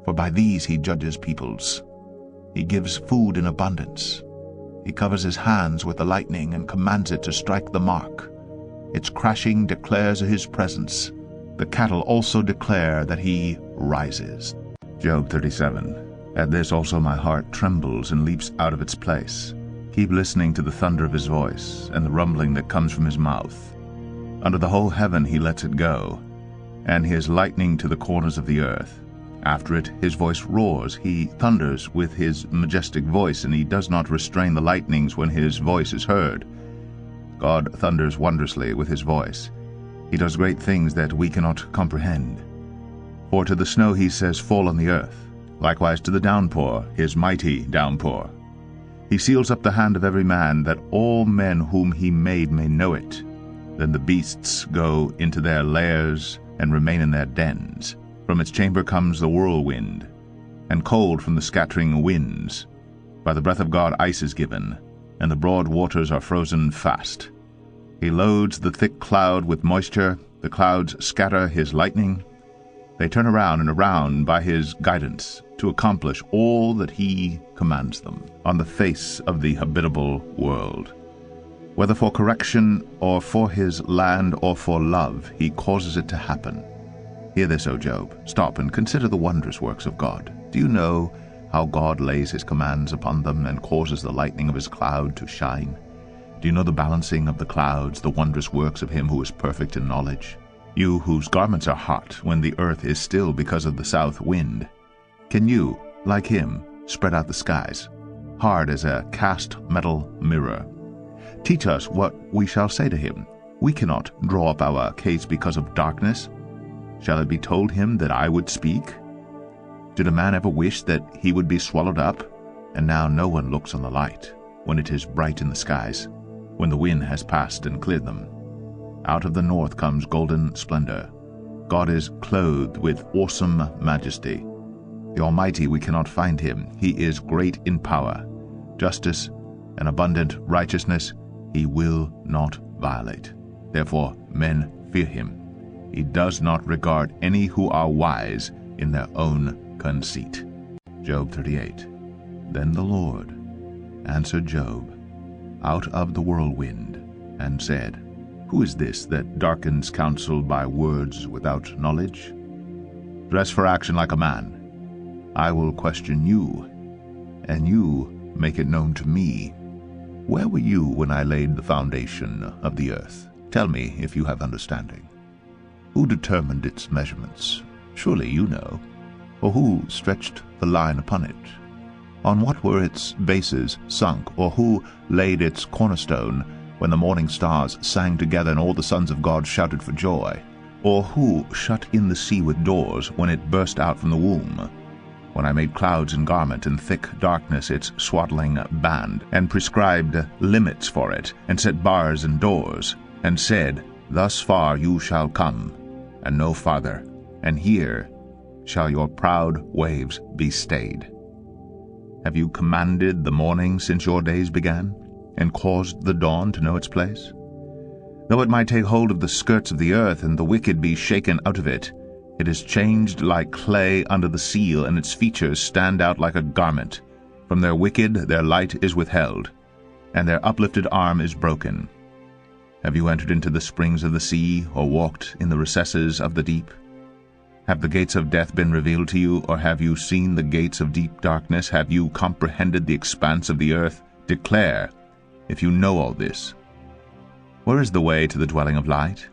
For by these he judges peoples. He gives food in abundance. He covers his hands with the lightning, and commands it to strike the mark. Its crashing declares his presence. The cattle also declare that he rises. Job 37. At this also my heart trembles and leaps out of its place. Keep listening to the thunder of his voice, and the rumbling that comes from his mouth. Under the whole heaven he lets it go, and his lightning to the corners of the earth. After it his voice roars, he thunders with his majestic voice, and he does not restrain the lightnings when his voice is heard. God thunders wondrously with his voice. He does great things that we cannot comprehend. For to the snow he says, fall on the earth, likewise to the downpour, his mighty downpour. He seals up the hand of every man, that all men whom he made may know it. Then the beasts go into their lairs and remain in their dens. From its chamber comes the whirlwind, and cold from the scattering winds. By the breath of God ice is given, and the broad waters are frozen fast. He loads the thick cloud with moisture, the clouds scatter his lightning. They turn around and around by his guidance, to accomplish all that he commands them on the face of the habitable world. Whether for correction, or for his land, or for love, he causes it to happen. Hear this, O Job. Stop and consider the wondrous works of God. Do you know how God lays his commands upon them, and causes the lightning of his cloud to shine? Do you know the balancing of the clouds, the wondrous works of him who is perfect in knowledge? You whose garments are hot when the earth is still because of the south wind. Can you, like him, spread out the skies, hard as a cast metal mirror? Teach us what we shall say to him. We cannot draw up our case because of darkness. Shall it be told him that I would speak? Did a man ever wish that he would be swallowed up? And now no one looks on the light, when it is bright in the skies, when the wind has passed and cleared them. Out of the north comes golden splendor. God is clothed with awesome majesty. The Almighty, we cannot find him. He is great in power. Justice and abundant righteousness he will not violate. Therefore men fear him. He does not regard any who are wise in their own conceit. Job 38. Then the Lord answered Job out of the whirlwind, and said, Who is this that darkens counsel by words without knowledge? Dress for action like a man. I will question you, and you make it known to me. Where were you when I laid the foundation of the earth? Tell me if you have understanding. Who determined its measurements? Surely you know. Or who stretched the line upon it? On what were its bases sunk? Or who laid its cornerstone when the morning stars sang together and all the sons of God shouted for joy? Or who shut in the sea with doors when it burst out from the womb? When I made clouds in garment and thick darkness its swaddling band, and prescribed limits for it, and set bars and doors, and said, Thus far you shall come, and no farther, and here shall your proud waves be stayed. Have you commanded the morning since your days began, and caused the dawn to know its place? Though it might take hold of the skirts of the earth, and the wicked be shaken out of it, it is changed like clay under the seal, and its features stand out like a garment. From their wicked their light is withheld, and their uplifted arm is broken. Have you entered into the springs of the sea, or walked in the recesses of the deep? Have the gates of death been revealed to you, or have you seen the gates of deep darkness? Have you comprehended the expanse of the earth? Declare, if you know all this. Where is the way to the dwelling of light?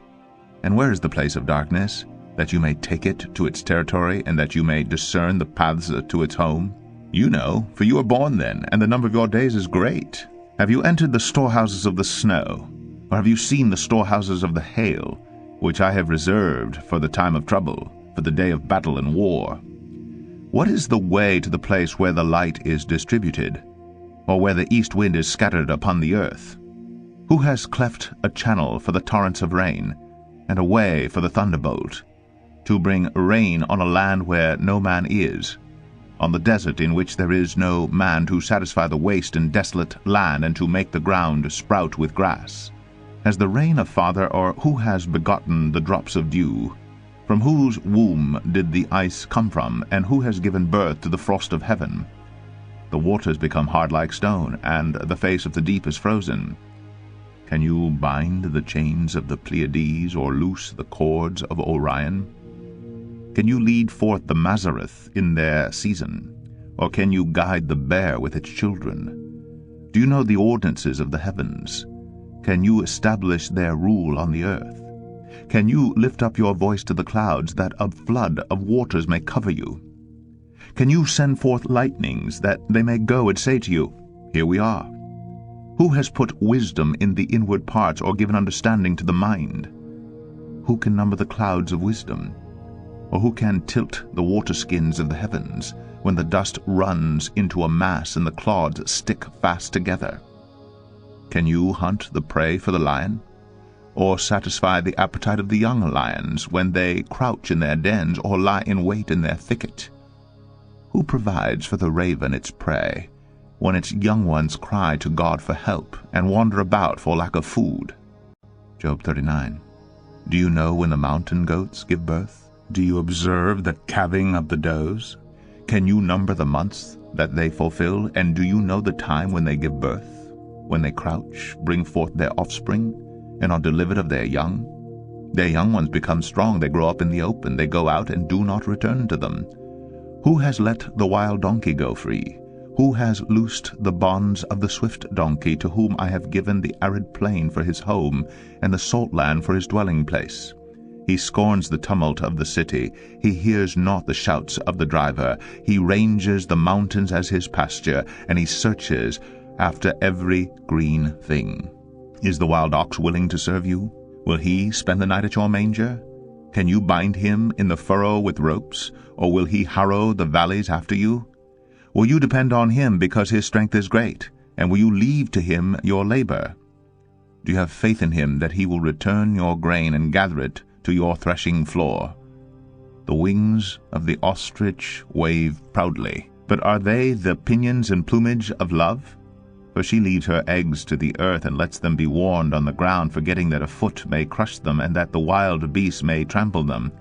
And where is the place of darkness, that you may take it to its territory, and that you may discern the paths to its home? You know, for you were born then, and the number of your days is great. Have you entered the storehouses of the snow? Or have you seen the storehouses of the hail, which I have reserved for the time of trouble, for the day of battle and war? What is the way to the place where the light is distributed, or where the east wind is scattered upon the earth? Who has cleft a channel for the torrents of rain, and a way for the thunderbolt, to bring rain on a land where no man is, on the desert in which there is no man, to satisfy the waste and desolate land, and to make the ground sprout with grass? Has the rain a father, or who has begotten the drops of dew? From whose womb did the ice come from, and who has given birth to the frost of heaven? The waters become hard like stone, and the face of the deep is frozen. Can you bind the chains of the Pleiades, or loose the cords of Orion? Can you lead forth the Mazareth in their season? Or can you guide the bear with its children? Do you know the ordinances of the heavens? Can you establish their rule on the earth? Can you lift up your voice to the clouds, that a flood of waters may cover you? Can you send forth lightnings, that they may go and say to you, Here we are? Who has put wisdom in the inward parts, or given understanding to the mind? Who can number the clouds of wisdom? Or who can tilt the waterskins of the heavens, when the dust runs into a mass and the clods stick fast together? Can you hunt the prey for the lion? Or satisfy the appetite of the young lions when they crouch in their dens or lie in wait in their thicket? Who provides for the raven its prey, when its young ones cry to God for help and wander about for lack of food? Job 39. Do you know when the mountain goats give birth? Do you observe the calving of the does? Can you number the months that they fulfill, and do you know the time when they give birth? When they crouch, bring forth their offspring, and are delivered of their young? Their young ones become strong, they grow up in the open, they go out and do not return to them. Who has let the wild donkey go free? Who has loosed the bonds of the swift donkey, to whom I have given the arid plain for his home, and the salt land for his dwelling place? He scorns the tumult of the city, he hears not the shouts of the driver. He ranges the mountains as his pasture, and he searches after every green thing. Is the wild ox willing to serve you? Will he spend the night at your manger? Can you bind him in the furrow with ropes, or will he harrow the valleys after you? Will you depend on him because his strength is great, and will you leave to him your labor? Do you have faith in him that he will return your grain and gather it to your threshing floor? The wings of the ostrich wave proudly, but are they the pinions and plumage of love? For she leaves her eggs to the earth and lets them be warned on the ground, forgetting that a foot may crush them and that the wild beast may trample them.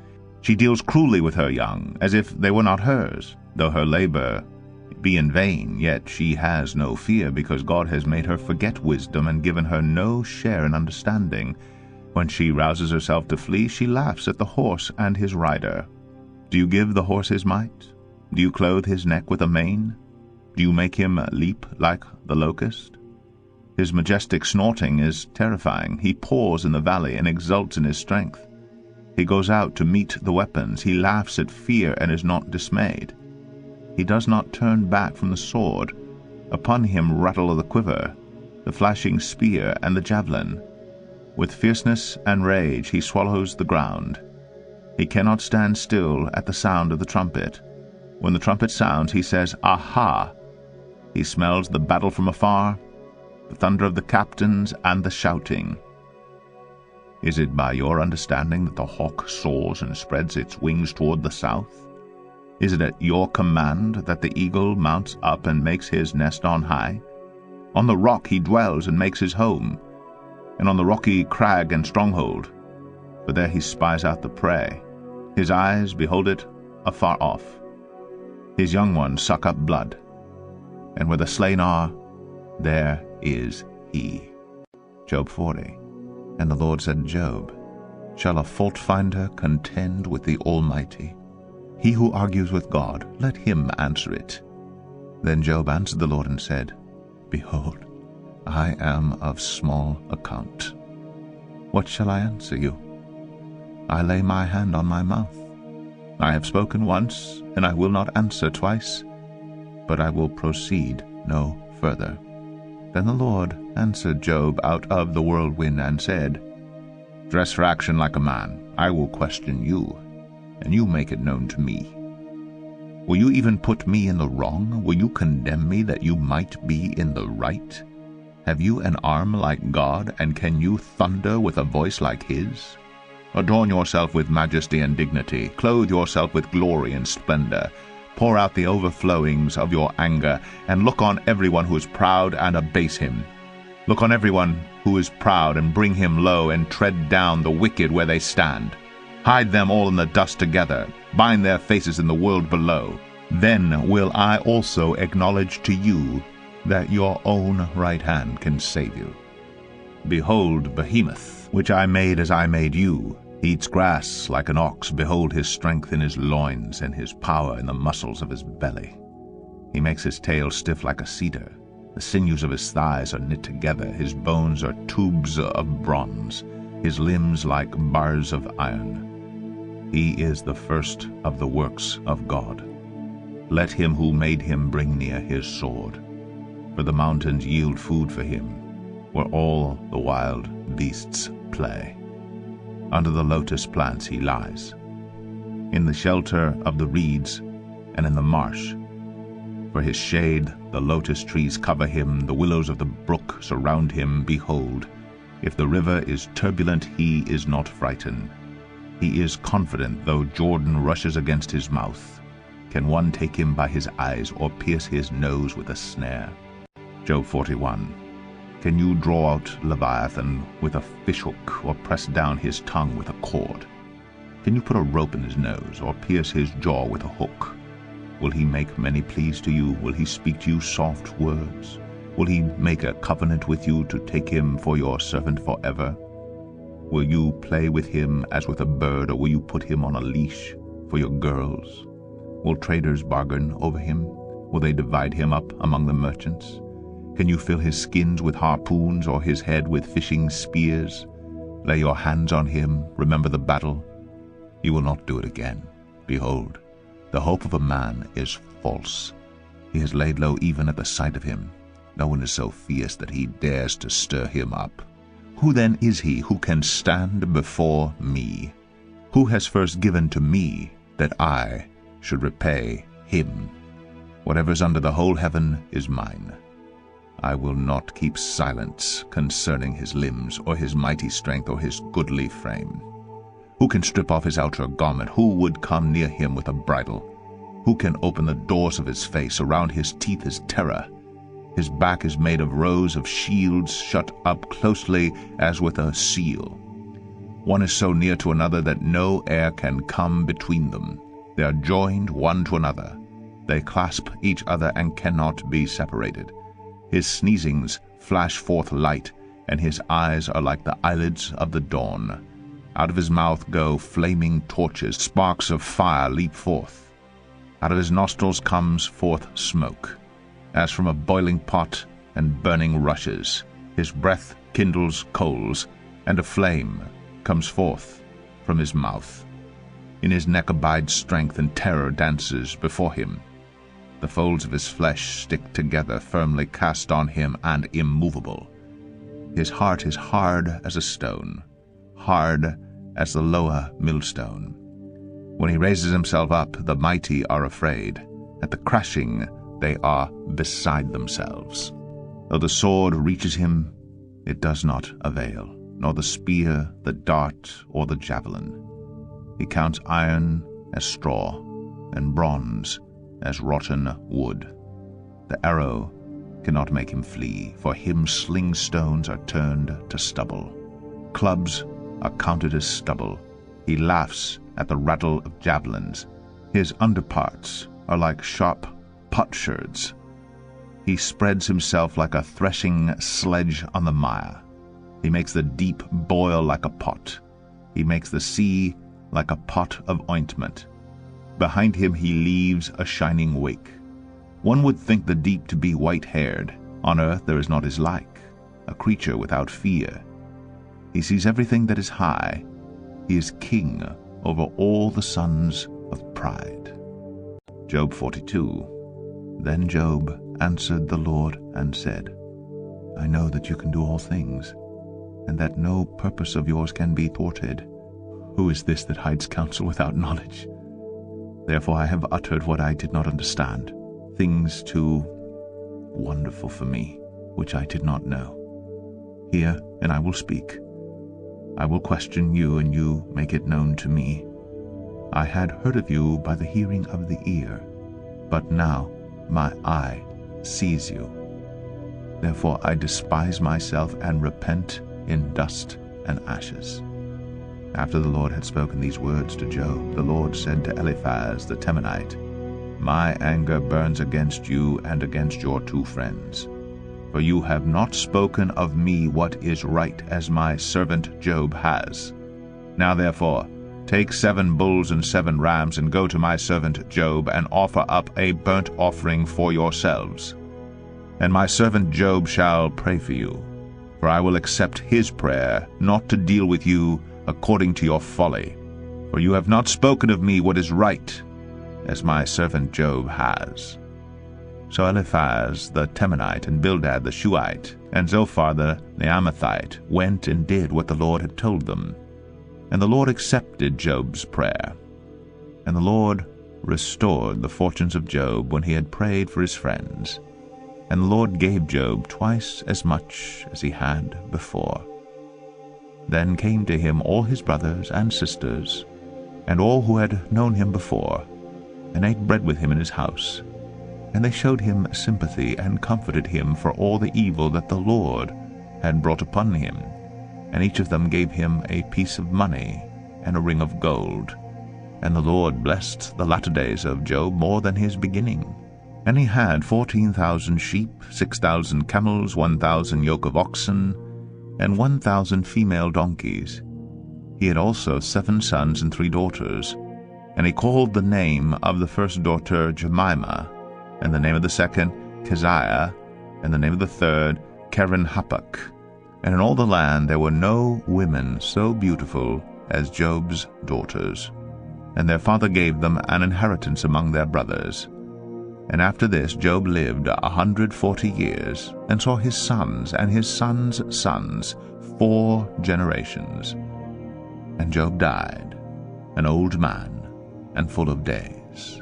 She deals cruelly with her young, as if they were not hers. Though her labor be in vain, yet she has no fear, because God has made her forget wisdom and given her no share in understanding. When she rouses herself to flee, she laughs at the horse and his rider. Do you give the horse his might? Do you clothe his neck with a mane? Do you make him leap like the locust? His majestic snorting is terrifying. He paws in the valley and exults in his strength. He goes out to meet the weapons. He laughs at fear and is not dismayed. He does not turn back from the sword. Upon him rattle the quiver, the flashing spear, and the javelin. With fierceness and rage he swallows the ground. He cannot stand still at the sound of the trumpet. When the trumpet sounds, he says, Aha! He smells the battle from afar, the thunder of the captains and the shouting. Is it by your understanding that the hawk soars and spreads its wings toward the south? Is it at your command that the eagle mounts up and makes his nest on high? On the rock he dwells and makes his home, and on the rocky crag and stronghold, for there he spies out the prey. His eyes behold it afar off. His young ones suck up blood, and where the slain are, there is he. Job 40. And the Lord said to Job, Shall a fault-finder contend with the Almighty? He who argues with God, let him answer it. Then Job answered the Lord and said, Behold, I am of small account. What shall I answer you? I lay my hand on my mouth. I have spoken once, and I will not answer twice, but I will proceed no further. Then the Lord answered Job out of the whirlwind and said, Dress for action like a man. I will question you, and you make it known to me. Will you even put me in the wrong? Will you condemn me that you might be in the right? Have you an arm like God, and can you thunder with a voice like his? Adorn yourself with majesty and dignity. Clothe yourself with glory and splendor. Pour out the overflowings of your anger, and look on everyone who is proud and abase him. Look on everyone who is proud and bring him low, and tread down the wicked where they stand. Hide them all in the dust together. Bind their faces in the world below. Then will I also acknowledge to you that your own right hand can save you. Behold Behemoth, which I made as I made you. He eats grass like an ox. Behold his strength in his loins, and his power in the muscles of his belly. He makes his tail stiff like a cedar. The sinews of his thighs are knit together. His bones are tubes of bronze, his limbs like bars of iron. He is the first of the works of God. Let him who made him bring near his sword. For the mountains yield food for him, where all the wild beasts play. Under the lotus plants he lies, in the shelter of the reeds and in the marsh. For his shade the lotus trees cover him, the willows of the brook surround him. Behold, if the river is turbulent, he is not frightened. He is confident, though Jordan rushes against his mouth. Can one take him by his eyes, or pierce his nose with a snare? Job 41. Can you draw out Leviathan with a fishhook, or press down his tongue with a cord? Can you put a rope in his nose, or pierce his jaw with a hook? Will he make many pleas to you? Will he speak to you soft words? Will he make a covenant with you to take him for your servant forever? Will you play with him as with a bird, or will you put him on a leash for your girls? Will traders bargain over him? Will they divide him up among the merchants? Can you fill his skins with harpoons, or his head with fishing spears? Lay your hands on him, remember the battle. You will not do it again. Behold, the hope of a man is false. He is laid low even at the sight of him. No one is so fierce that he dares to stir him up. Who then is he who can stand before me? Who has first given to me that I should repay him? Whatever is under the whole heaven is mine. I will not keep silence concerning his limbs, or his mighty strength, or his goodly frame. Who can strip off his outer garment? Who would come near him with a bridle? Who can open the doors of his face? Around his teeth is terror. His back is made of rows of shields, shut up closely as with a seal. One is so near to another that no air can come between them. They are joined one to another. They clasp each other and cannot be separated. His sneezings flash forth light, and his eyes are like the eyelids of the dawn. Out of his mouth go flaming torches, sparks of fire leap forth. Out of his nostrils comes forth smoke, as from a boiling pot and burning rushes. His breath kindles coals, and a flame comes forth from his mouth. In his neck abides strength, and terror dances before him. The folds of his flesh stick together, firmly cast on him and immovable. His heart is hard as a stone, hard as the lower millstone. When he raises himself up, the mighty are afraid. At the crashing they are beside themselves. Though the sword reaches him, it does not avail, nor the spear, the dart, or the javelin. He counts iron as straw, and bronze as rotten wood. The arrow cannot make him flee. For him sling stones are turned to stubble. Clubs are counted as stubble. He laughs at the rattle of javelins. His underparts are like sharp potsherds. He spreads himself like a threshing sledge on the mire. He makes the deep boil like a pot. He makes the sea like a pot of ointment. Behind him he leaves a shining wake. One would think the deep to be white-haired. On earth there is not his like, a creature without fear. He sees everything that is high. He is king over all the sons of pride. Job 42. Then Job answered the Lord and said, I know that you can do all things, and that no purpose of yours can be thwarted. Who is this that hides counsel without knowledge? Therefore I have uttered what I did not understand, things too wonderful for me, which I did not know. Hear, and I will speak. I will question you, and you make it known to me. I had heard of you by the hearing of the ear, but now my eye sees you. Therefore I despise myself and repent in dust and ashes. After the Lord had spoken these words to Job, the Lord said to Eliphaz the Temanite, My anger burns against you and against your two friends. For you have not spoken of me what is right, as my servant Job has. Now therefore, take 7 bulls and 7 rams, and go to my servant Job, and offer up a burnt offering for yourselves. And my servant Job shall pray for you, for I will accept his prayer, not to deal with you according to your folly. For you have not spoken of me what is right, as my servant Job has. So Eliphaz the Temanite, and Bildad the Shuhite, and Zophar the Naamathite went and did what the Lord had told them. And the Lord accepted Job's prayer. And the Lord restored the fortunes of Job when he had prayed for his friends. And the Lord gave Job twice as much as he had before. Then came to him all his brothers and sisters, and all who had known him before, and ate bread with him in his house. And they showed him sympathy, and comforted him for all the evil that the Lord had brought upon him. And each of them gave him a piece of money and a ring of gold. And the Lord blessed the latter days of Job more than his beginning. And he had 14,000 sheep, 6,000 camels, 1,000 yoke of oxen, and 1,000 female donkeys. He had also 7 sons and 3 daughters. And he called the name of the first daughter Jemimah, and the name of the second Keziah, and the name of the third Keren-Happuch. And in all the land there were no women so beautiful as Job's daughters. And their father gave them an inheritance among their brothers. And after this Job lived 140 years, and saw his sons and his sons' sons 4 generations. And Job died, an old man, and full of days.